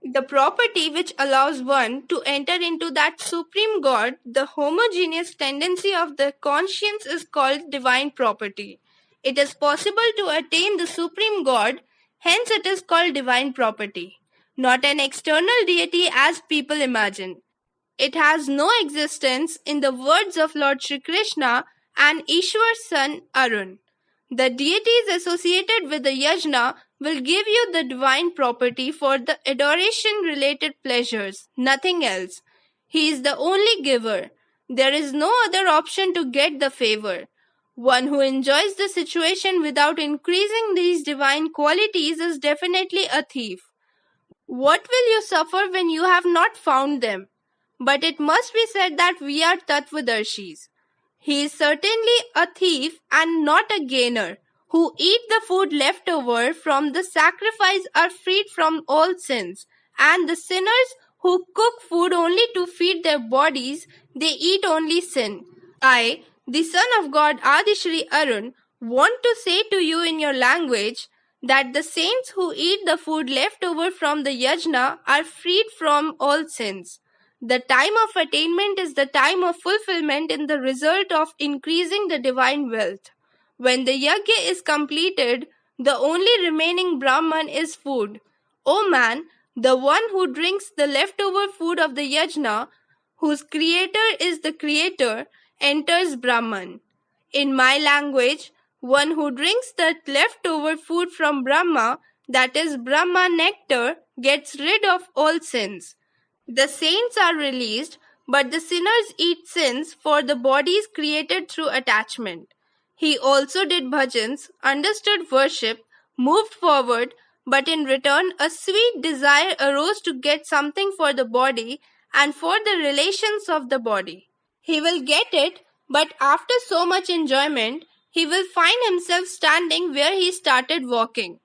[SPEAKER 7] The property which allows one to enter into that Supreme God, the homogeneous tendency of the conscience, is called divine property. It is possible to attain the Supreme God, hence it is called divine property, not an external deity as people imagine. It has no existence in the words of Lord Shri Krishna and Ishwar's son Arun. The deities associated with the yajna will give you the divine property for the adoration related pleasures, nothing else. He is the only giver. There is no other option to get the favor. One who enjoys the situation without increasing these divine qualities is definitely a thief. What will you suffer when you have not found them? But it must be said that we are Tattvadarshis. He is certainly a thief and not a gainer. Who eat the food left over from the sacrifice are freed from all sins, and the sinners who cook food only to feed their bodies, they eat only sin. I, the son of God Adishri Arun, want to say to you in your language that the saints who eat the food left over from the yajna are freed from all sins. The time of attainment is the time of fulfillment in the result of increasing the divine wealth. When the yajna is completed, the only remaining Brahman is food. O man, the one who drinks the leftover food of the yajna, whose creator is the creator, enters Brahman. In my language, one who drinks the leftover food from Brahma, that is Brahma nectar, gets rid of all sins. The saints are released, but the sinners eat sins for the bodies created through attachment. He also did bhajans, understood worship, moved forward, but in return a sweet desire arose to get something for the body and for the relations of the body. He will get it, but after so much enjoyment, he will find himself standing where he started walking.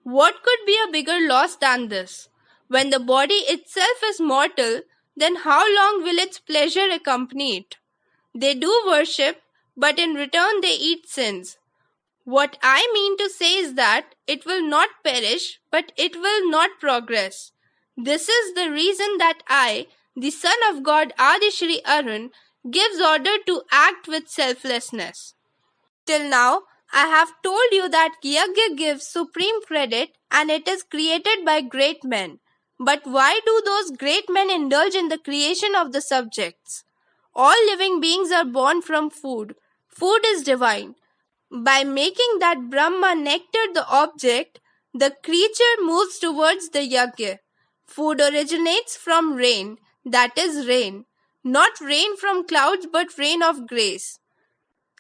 [SPEAKER 7] What could be a bigger loss than this? When the body itself is mortal, then how long will its pleasure accompany it? They do worship, but in return they eat sins. What I mean to say is that it will not perish, but it will not progress. This is the reason that I, the Son of God Adishri Arun, gives order to act with selflessness. Till now, I have told you that Yajna gives supreme credit and it is created by great men. But why do those great men indulge in the creation of the subjects? All living beings are born from food. Food is divine. By making that Brahma nectar the object, the creature moves towards the yajna. Food originates from rain, that is rain. Not rain from clouds, but rain of grace.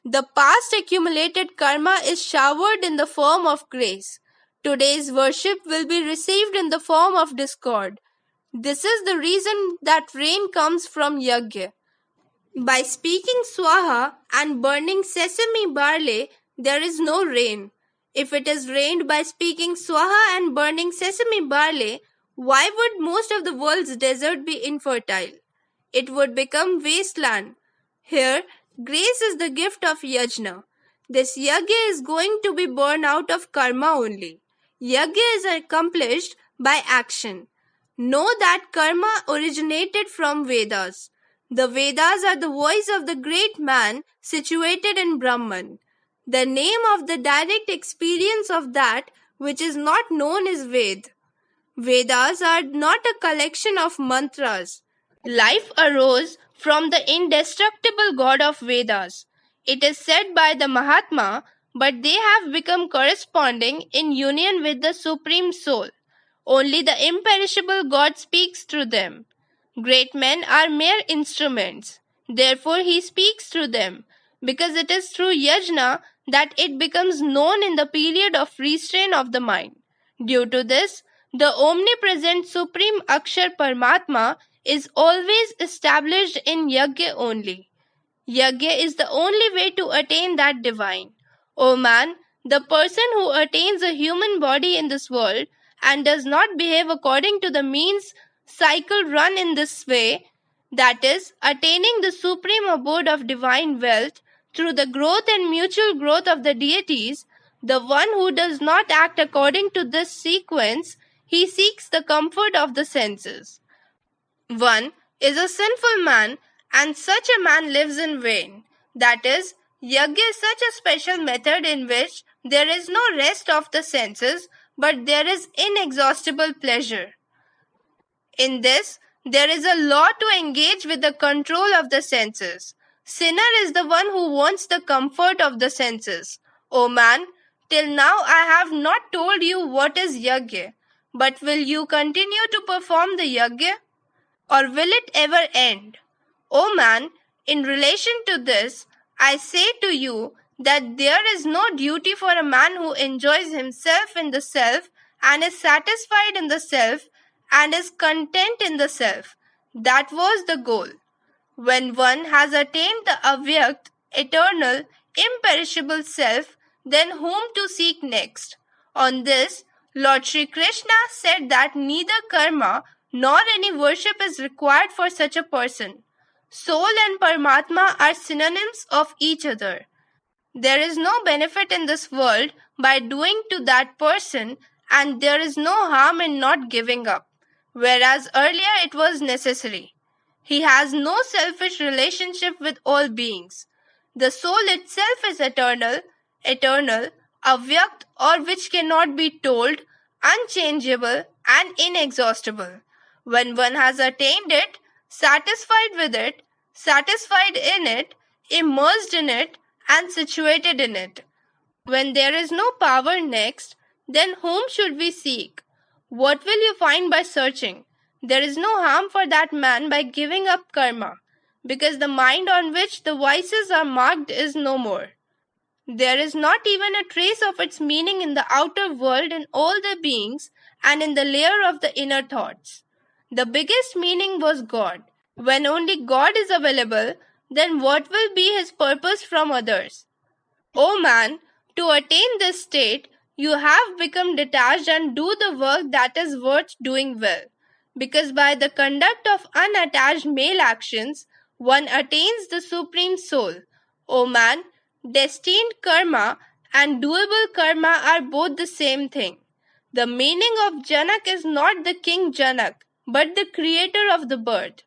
[SPEAKER 7] The past accumulated karma is showered in the form of grace. Today's worship will be received in the form of discord. This is the reason that rain comes from yajna. By speaking swaha and burning sesame barley, there is no rain. If it is rained by speaking swaha and burning sesame barley, why would most of the world's desert be infertile? It would become wasteland. Here, grace is the gift of yajna. This yajna is going to be born out of karma only. Yajna is accomplished by action. Know that karma originated from Vedas. The Vedas are the voice of the great man situated in Brahman. The name of the direct experience of that which is not known is Ved. Vedas are not a collection of mantras. Life arose from the indestructible God of Vedas. It is said by the Mahatma, but they have become corresponding in union with the Supreme Soul. Only the imperishable God speaks through them. Great men are mere instruments. Therefore, he speaks through them, because it is through yajna that it becomes known in the period of restraint of the mind. Due to this, the omnipresent Supreme Akshar Paramatma is always established in yajna only. Yajna is the only way to attain that divine. O man, the person who attains a human body in this world and does not behave according to the means cycle run in this way, that is, attaining the supreme abode of divine wealth through the growth and mutual growth of the deities, the one who does not act according to this sequence, he seeks the comfort of the senses. One is a sinful man, and such a man lives in vain. That is, yajna is such a special method in which there is no rest of the senses, but there is inexhaustible pleasure. In this, there is a law to engage with the control of the senses. Sinner is the one who wants the comfort of the senses. O man, till now I have not told you what is yajna, but will you continue to perform the yajna? Or will it ever end? O man, in relation to this, I say to you that there is no duty for a man who enjoys himself in the self and is satisfied in the self and is content in the self. That was the goal. When one has attained the avyakt, eternal, imperishable self, then whom to seek next? On this, Lord Sri Krishna said that neither karma nor any worship is required for such a person. Soul and Paramatma are synonyms of each other. There is no benefit in this world by doing to that person, and there is no harm in not giving up, whereas earlier it was necessary. He has no selfish relationship with all beings. The soul itself is eternal, avyakt, or which cannot be told, unchangeable, and inexhaustible. When one has attained it, satisfied in it, immersed in it, and situated in it. When there is no power next, then whom should we seek? What will you find by searching? There is no harm for that man by giving up karma, because the mind on which the vices are marked is no more. There is not even a trace of its meaning in the outer world in all the beings and in the layer of the inner thoughts. The biggest meaning was God. When only God is available, then what will be his purpose from others? O man, to attain this state, you have become detached and do the work that is worth doing well. Because by the conduct of unattached male actions, one attains the supreme soul. O man, destined karma and doable karma are both the same thing. The meaning of Janak is not the king Janak, but the creator of the birth.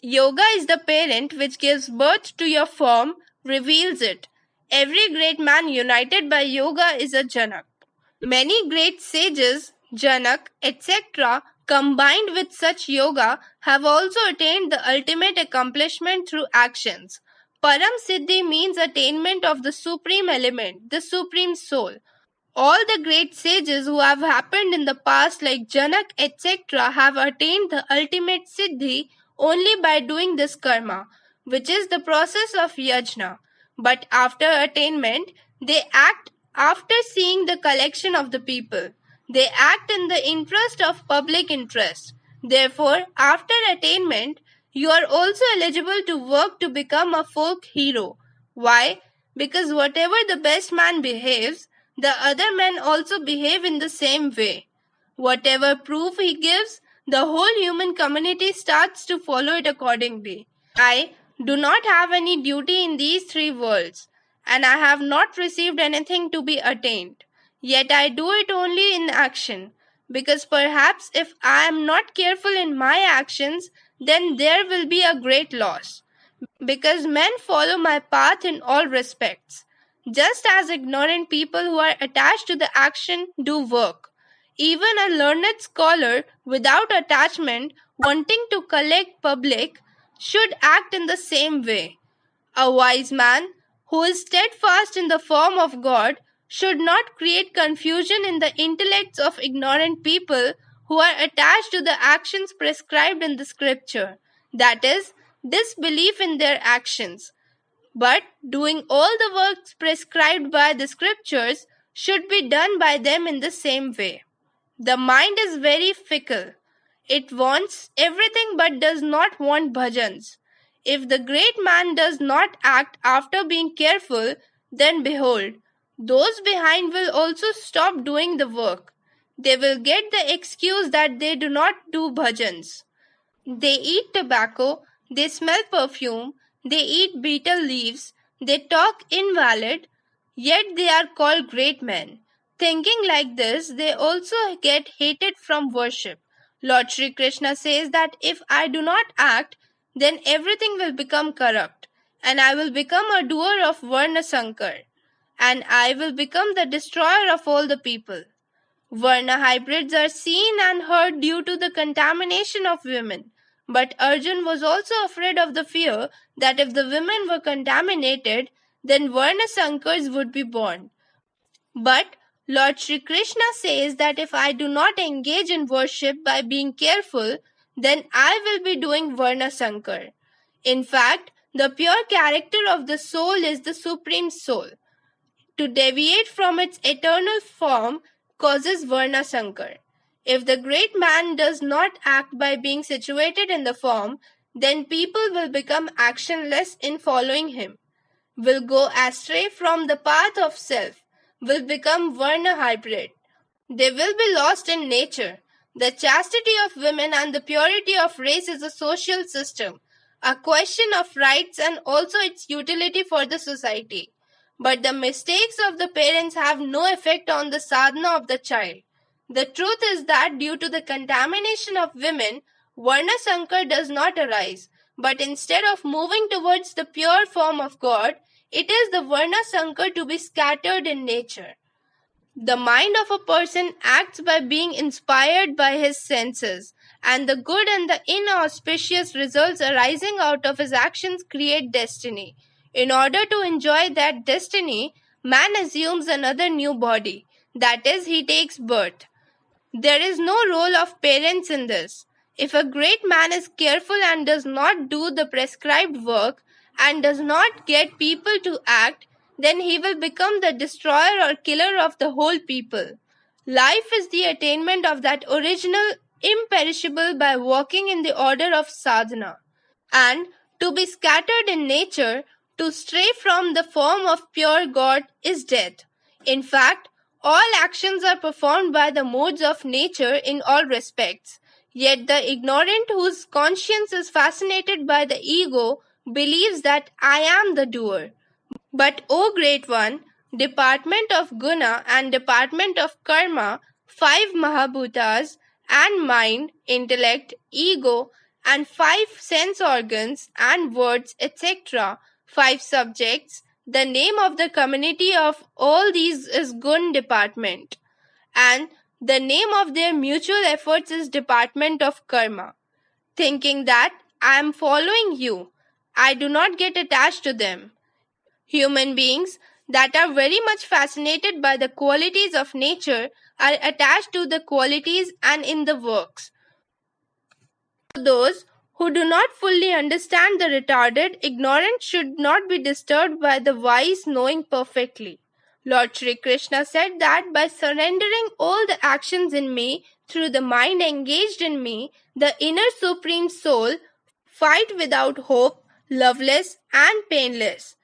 [SPEAKER 7] Yoga is the parent which gives birth to your form, reveals it. Every great man united by yoga is a Janak. Many great sages, Janak, etc., combined with such yoga, have also attained the ultimate accomplishment through actions. Param Siddhi means attainment of the supreme element, the supreme soul. All the great sages who have happened in the past, like Janak, etc., have attained the ultimate siddhi only by doing this karma, which is the process of yajna. But after attainment, they act after seeing the collection of the people. They act in the interest of public interest. Therefore, after attainment, you are also eligible to work to become a folk hero. Why? Because whatever the best man behaves, the other men also behave in the same way. Whatever proof he gives, the whole human community starts to follow it accordingly. I do not have any duty in these three worlds, and I have not received anything to be attained. Yet I do it only in action, because perhaps if I am not careful in my actions, then there will be a great loss. Because men follow my path in all respects, just as ignorant people who are attached to the action do work. Even a learned scholar without attachment, wanting to collect public, should act in the same way. A wise man, who is steadfast in the form of God, should not create confusion in the intellects of ignorant people who are attached to the actions prescribed in the scripture, that is, disbelief in their actions. But doing all the works prescribed by the scriptures should be done by them in the same way. The mind is very fickle. It wants everything but does not want bhajans. If the great man does not act after being careful, then behold, those behind will also stop doing the work. They will get the excuse that they do not do bhajans. They eat tobacco, they smell perfume, they eat betel leaves, they talk invalid, yet they are called great men. Thinking like this, they also get hated from worship. Lord Sri Krishna says that if I do not act, then everything will become corrupt, and I will become a doer of Varna Sankar, and I will become the destroyer of all the people. Varna hybrids are seen and heard due to the contamination of women. But Arjun was also afraid of the fear that if the women were contaminated, then Varna Sankars would be born. But Lord Sri Krishna says that if I do not engage in worship by being careful, then I will be doing Varna Sankar. In fact, the pure character of the soul is the supreme soul. To deviate from its eternal form causes Varna Sankar. If the great man does not act by being situated in the form, then people will become actionless in following him, will go astray from the path of self, will become Varna hybrid. They will be lost in nature. The chastity of women and the purity of race is a social system, a question of rights and also its utility for the society. But the mistakes of the parents have no effect on the sadhana of the child. The truth is that due to the contamination of women, Varna Sankar does not arise, but instead of moving towards the pure form of God, it is the Varna Sankar to be scattered in nature. The mind of a person acts by being inspired by his senses, and the good and the inauspicious results arising out of his actions create destiny. In order to enjoy that destiny, man assumes another new body, that is, he takes birth. There is no role of parents in this. If a great man is careful and does not do the prescribed work and does not get people to act, then he will become the destroyer or killer of the whole people. Life is the attainment of that original imperishable by walking in the order of sadhana. And to be scattered in nature, to stray from the form of pure God is death. In fact, all actions are performed by the modes of nature in all respects. Yet the ignorant whose conscience is fascinated by the ego believes that I am the doer. But, O Great One, department of guna and department of karma, 5 Mahabhutas, and mind, intellect, ego, and 5 sense organs and words, etc., 5 subjects, the name of the community of all these is gun department, and the name of their mutual efforts is department of karma. Thinking that I am following you, I do not get attached to them. Human beings that are very much fascinated by the qualities of nature are attached to the qualities and in the works. Those who do not fully understand the retarded, ignorant should not be disturbed by the wise knowing perfectly. Lord Sri Krishna said that by surrendering all the actions in me through the mind engaged in me, the inner supreme soul fight without hope, loveless and painless.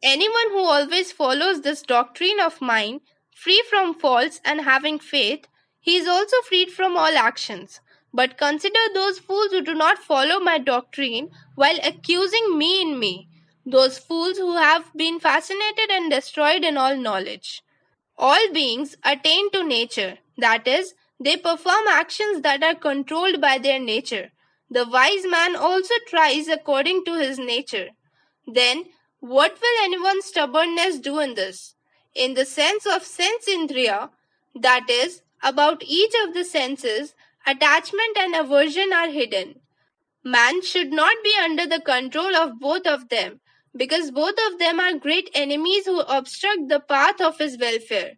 [SPEAKER 7] Anyone who always follows this doctrine of mine, free from faults and having faith, he is also freed from all actions. But consider those fools who do not follow my doctrine while accusing me in me, those fools who have been fascinated and destroyed in all knowledge. All beings attain to nature, that is, they perform actions that are controlled by their nature. The wise man also tries according to his nature. Then, what will anyone's stubbornness do in this? In the sense of sense indriya, that is, about each of the senses, attachment and aversion are hidden. Man should not be under the control of both of them, because both of them are great enemies who obstruct the path of his welfare.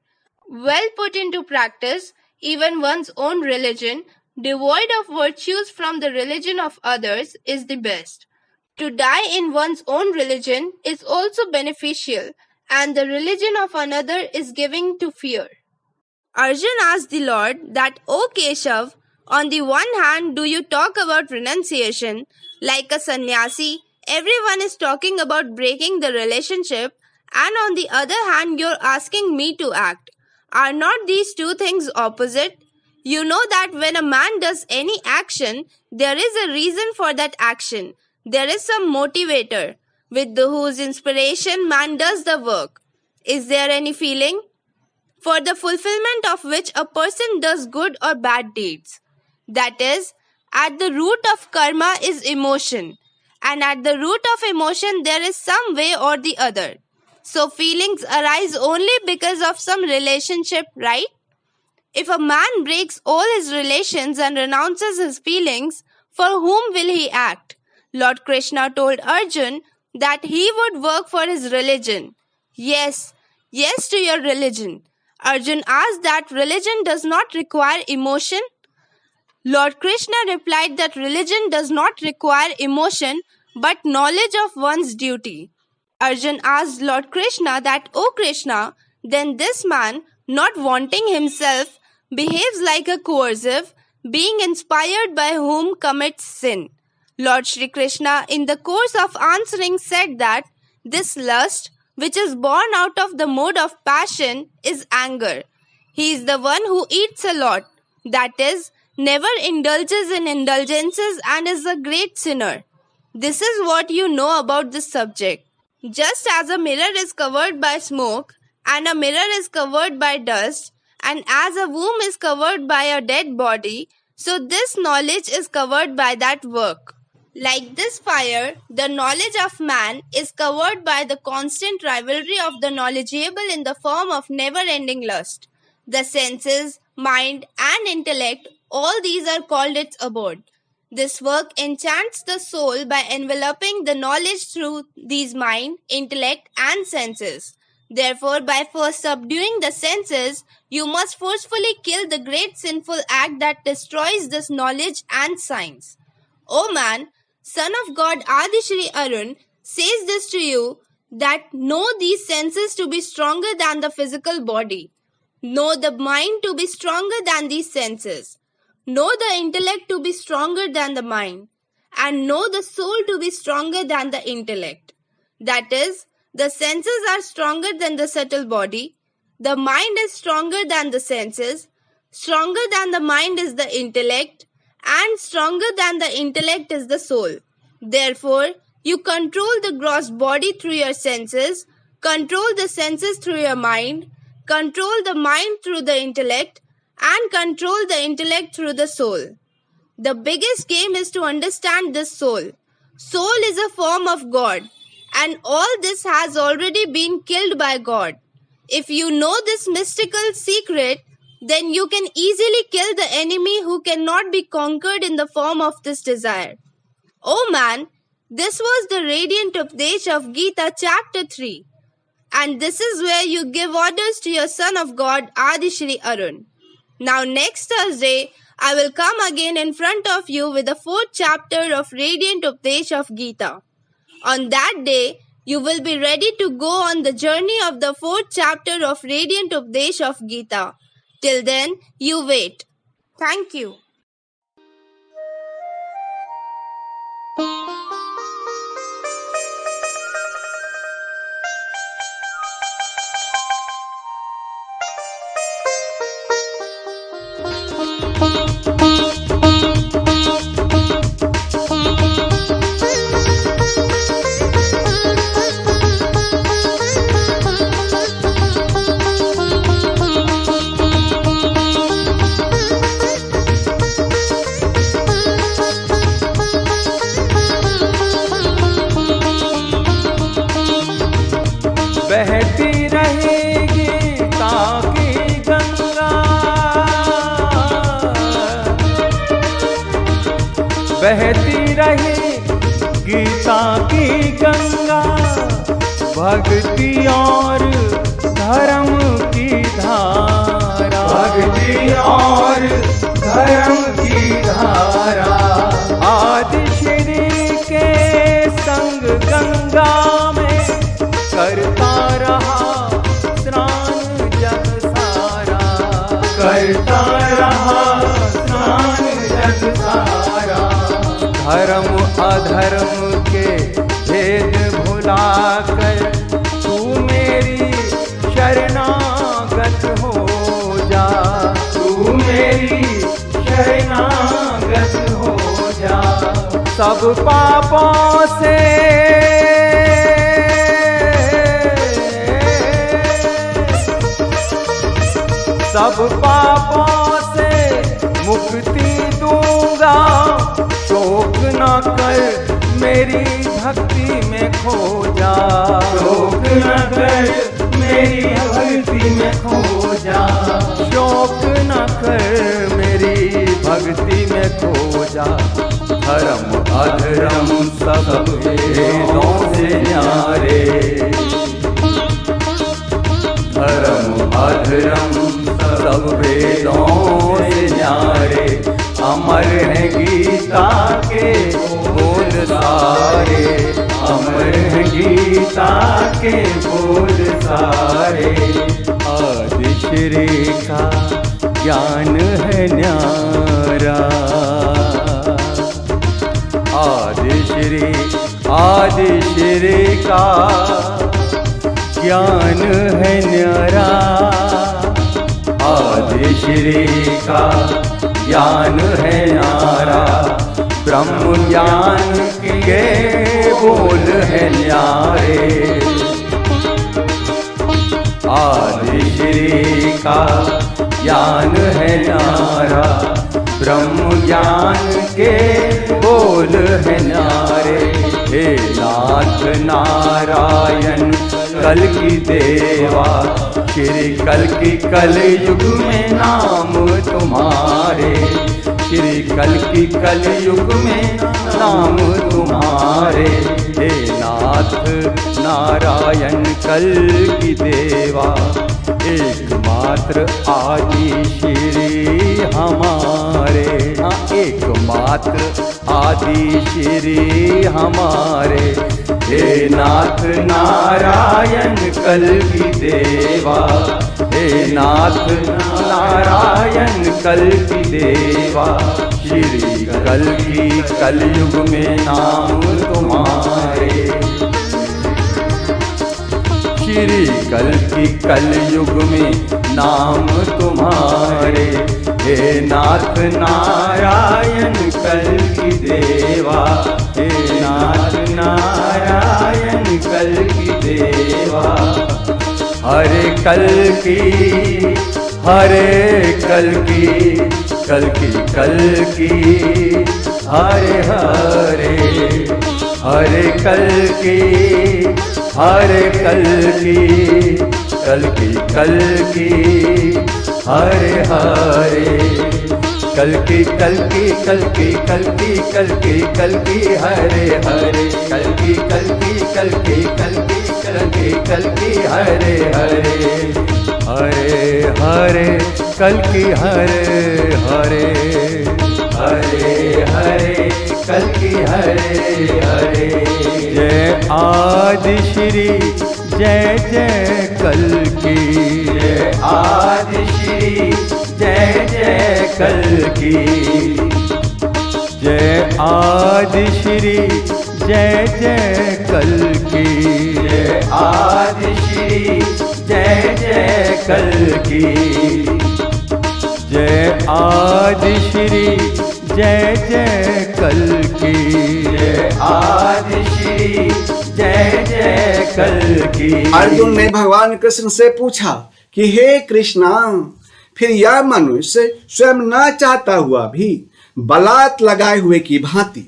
[SPEAKER 7] Well put into practice, even one's own religion, devoid of virtues from the religion of others, is the best. To die in one's own religion is also beneficial, and the religion of another is giving to fear. Arjun asked the Lord that, O Keshav, on the one hand, do you talk about renunciation? Like a sannyasi, everyone is talking about breaking the relationship, and on the other hand, you're asking me to act. Are not these two things opposite? You know that when a man does any action, there is a reason for that action. There is some motivator, with whose inspiration man does the work. Is there any feeling? For the fulfillment of which a person does good or bad deeds. That is, at the root of karma is emotion, and at the root of emotion there is some way or the other. So feelings arise only because of some relationship, right? If a man breaks all his relations and renounces his feelings, for whom will he act? Lord Krishna told Arjun that he would work for his religion. Yes, yes to your religion. Arjun asked that religion does not require emotion. Lord Krishna replied that religion does not require emotion but knowledge of one's duty. Arjun asked Lord Krishna that, "O Krishna, then this man, not wanting himself, behaves like a coercive, being inspired by whom commits sin." Lord Shri Krishna, in the course of answering, said that this lust, which is born out of the mode of passion, is anger. He is the one who eats a lot, that is, never indulges in indulgences and is a great sinner. This is what you know about this subject. Just as a mirror is covered by smoke, and a mirror is covered by dust, and as a womb is covered by a dead body, so this knowledge is covered by that work. Like this fire, the knowledge of man is covered by the constant rivalry of the knowledgeable in the form of never-ending lust. The senses, mind, and intellect, all these are called its abode. This work enchants the soul by enveloping the knowledge through these mind, intellect, and senses. Therefore, by first subduing the senses, you must forcefully kill the great sinful act that destroys this knowledge and science. O man, son of God Adi Shri Arun says this to you, that know these senses to be stronger than the physical body. Know the mind to be stronger than these senses. Know the intellect to be stronger than the mind. And know the soul to be stronger than the intellect. That is, the senses are stronger than the subtle body. The mind is stronger than the senses. Stronger than the mind is the intellect. And stronger than the intellect is the soul. Therefore, you control the gross body through your senses, control the senses through your mind, control the mind through the intellect, and control the intellect through the soul. The biggest game is to understand this soul. Soul is a form of God, and all this has already been killed by God. If you know this mystical secret, then you can easily kill the enemy who cannot be conquered in the form of this desire. O man, this was the radiant Updesh of Gita chapter 3. And this is where you give orders to your son of God Adi Shri Arun. Now next Thursday, I will come again in front of you with the 4th chapter of Radiant Updesh of Gita. On that day, you will be ready to go on the journey of the 4th chapter of Radiant Updesh of Gita. Till then, you wait. Thank you.
[SPEAKER 5] बहती रहेगी ताकि गंगा, बहती रहे गीता की गंगा, भक्ति और धर्म की धारा, भक्ति और धर्म की धारा, आदि श्री के संग गंगा में करता रहा स्नान जग सारा, करता रहा स्नान जग सारा, धर्म अधर्म के भेद भुलाकर तू मेरी शरणागत हो जा, तू मेरी शरणागत हो जा, सब पापों से सब पापों से मुक्ति दूंगा, शोक न कर मेरी भक्ति में खो जा, शोक न कर मेरी भक्ति में खो जा, शोक न कर मेरी भक्ति में खो जा, धर्म अधर्म सब भेदों से न्यारे, धर्म अधर्म सब भेदों से न्यारे, अमर हैं गीता के बोल सारे, अमर हैं गीता के बोल सारे। आदि श्री का ज्ञान है न्यारा, आदि श्री का ज्ञान है न्यारा, आदि श्री का ज्ञान है न्यारा। ब्रह्म ज्ञान के बोल है न्यारे, आदि श्री का ज्ञान है न्यारा। ब्रह्म ज्ञान के बोल है न्यारे। हे नाथ नारायण कल की देवा, श्री कल की कल युग में नाम तुम्हारे, श्री कल की कल युग में नाम तुम्हारे। हे नाथ नारायण कल की देवा, एकमात्र आदि श्री हमारे, एकमात्र आदि श्री हमारे। हे नाथ नारायण कल की देवा, हे नाथ नारायण कल की देवा, श्री कल की कलयुग में नाम तुम्हारे, श्री कल की कलयुग में नाम तुम्हारे। हे नाथ नारायण कल की देवा, हे नाथ नारायण कल की देवा। हरे कल की, हरे कल की, कल की कल की, हरे हरे, हरे कल की, हरे कल की, कल की हरे हरे। कल की कल की कल की कल की कल की कल की हरे हरे, कल की कल की कल की कल की कल की कल की हरे हरे, हरे हरे कल की हरे हरे, हरे हरे कल की हरे हरे। जय आदि श्री जय जय कल की, जय आदि श्री जय जय कल की, जय आदि श्री जय जय कल की, जय आदि श्री जय जय कल की, जय आदि श्री जय जय कल की, जय आदि श्री जय जय कल की।
[SPEAKER 1] अर्जुन ने भगवान कृष्ण से पूछा कि हे कृष्णा, फिर यह मनुष्य स्वयं न चाहता हुआ भी बलात् लगाए हुए की भांति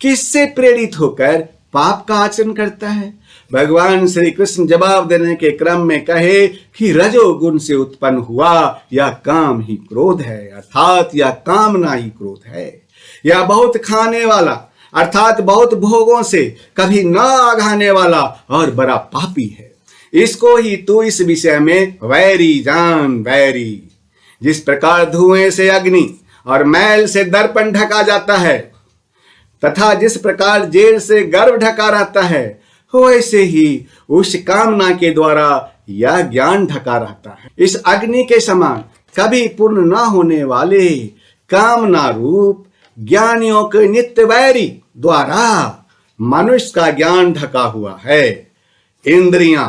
[SPEAKER 1] किससे प्रेरित होकर पाप का आचरण करता है? भगवान श्री कृष्ण जवाब देने के क्रम में कहे कि रजोगुण से उत्पन्न हुआ यह काम ही क्रोध है, अर्थात यह कामना ही क्रोध है। यह बहुत खाने वाला अर्थात बहुत भोगों से कभी न आघाने वाला और बड़ा पापी है। इसको ही तू इस विषय में वैरी जान, वैरी। जिस प्रकार धुएं से अग्नि और मैल से दर्पण ढका जाता है तथा जिस प्रकार जेल से गर्भ ढका रहता है, वैसे ही उस कामना के द्वारा यह ज्ञान ढका रहता है। इस अग्नि के समान कभी पूर्ण न होने वाले कामना रूप ज्ञानियों के नित्य वैरी द्वारा मनुष्य का ज्ञान ढका हुआ है। इंद्रियां,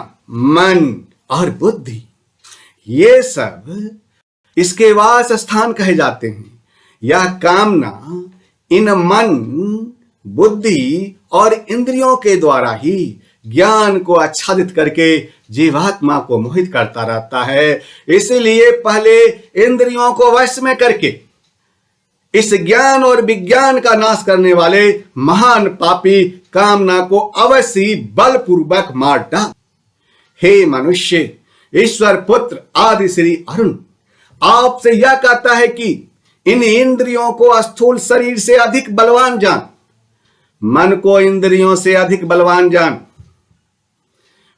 [SPEAKER 1] मन और बुद्धि ये सब इसके वास स्थान कहे जाते हैं। यह कामना इन मन, बुद्धि और इंद्रियों के द्वारा ही ज्ञान को आच्छादित करके जीवात्मा को मोहित करता रहता है। इसलिए पहले इंद्रियों को वश में करके इस ज्ञान और विज्ञान का नाश करने वाले महान पापी कामना को अवश्य बलपूर्वक मार डाल। हे मनुष्य, ईश्वर पुत्र आदि श्री अरुण आपसे यह कहता है कि इन इंद्रियों को स्थूल शरीर से अधिक बलवान जान, मन को इंद्रियों से अधिक बलवान जान,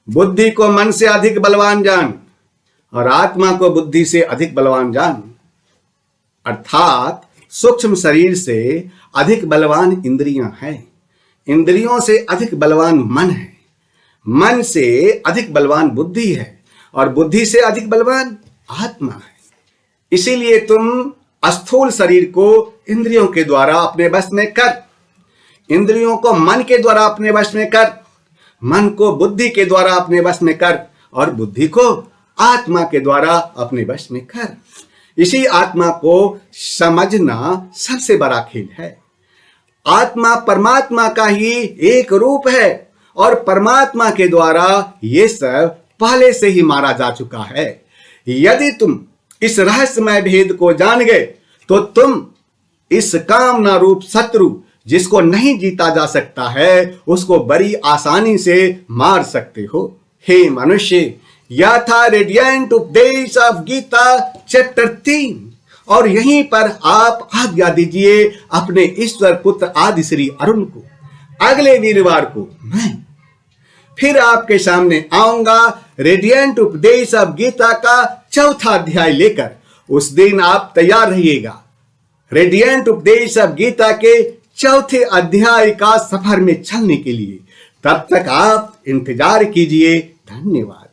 [SPEAKER 1] बुद्धि को मन से अधिक बलवान जान और आत्मा को बुद्धि से अधिक बलवान जान। अर्थात सूक्ष्म शरीर से अधिक बलवान इंद्रियां हैं, इंद्रियों से अधिक बलवान मन है, मन से अधिक बलवान बुद्धि है और बुद्धि से अधिक बलवान आत्मा है। इसीलिए तुम स्थूल शरीर को इंद्रियों के द्वारा अपने वश में कर, इंद्रियों को मन के द्वारा अपने वश में कर, मन को बुद्धि के द्वारा अपने वश में कर और बुद्धि को आत्मा के द्वारा अपने वश में कर। इसी आत्मा को समझना सबसे बड़ा खेल है। आत्मा परमात्मा का ही एक रूप है और परमात्मा के द्वारा ये सब पहले से ही मारा जा चुका है। यदि तुम इस रहस्यमय भेद को जान गए तो तुम इस कामना रूप शत्रु जिसको नहीं जीता जा सकता है, उसको बड़ी आसानी से मार सकते हो। हे मनुष्य, यह था रेडिएंट उपदेश ऑफ गीता चैप्टर 3 और यहीं पर आप आज्ञा दीजिए अपने ईश्वर पुत्र आदि श्री अरुण को। अगले वीरवार को मैं फिर आपके सामने आऊंगा रेडिएंट उपदेश ऑफ गीता का 4था अध्याय लेकर। उस दिन आप तैयार रहिएगा रेडिएंट उपदेश ऑफ गीता के 4थे अध्याय का सफर में चलने के लिए। तब तक आप इंतजार कीजिए। धन्यवाद।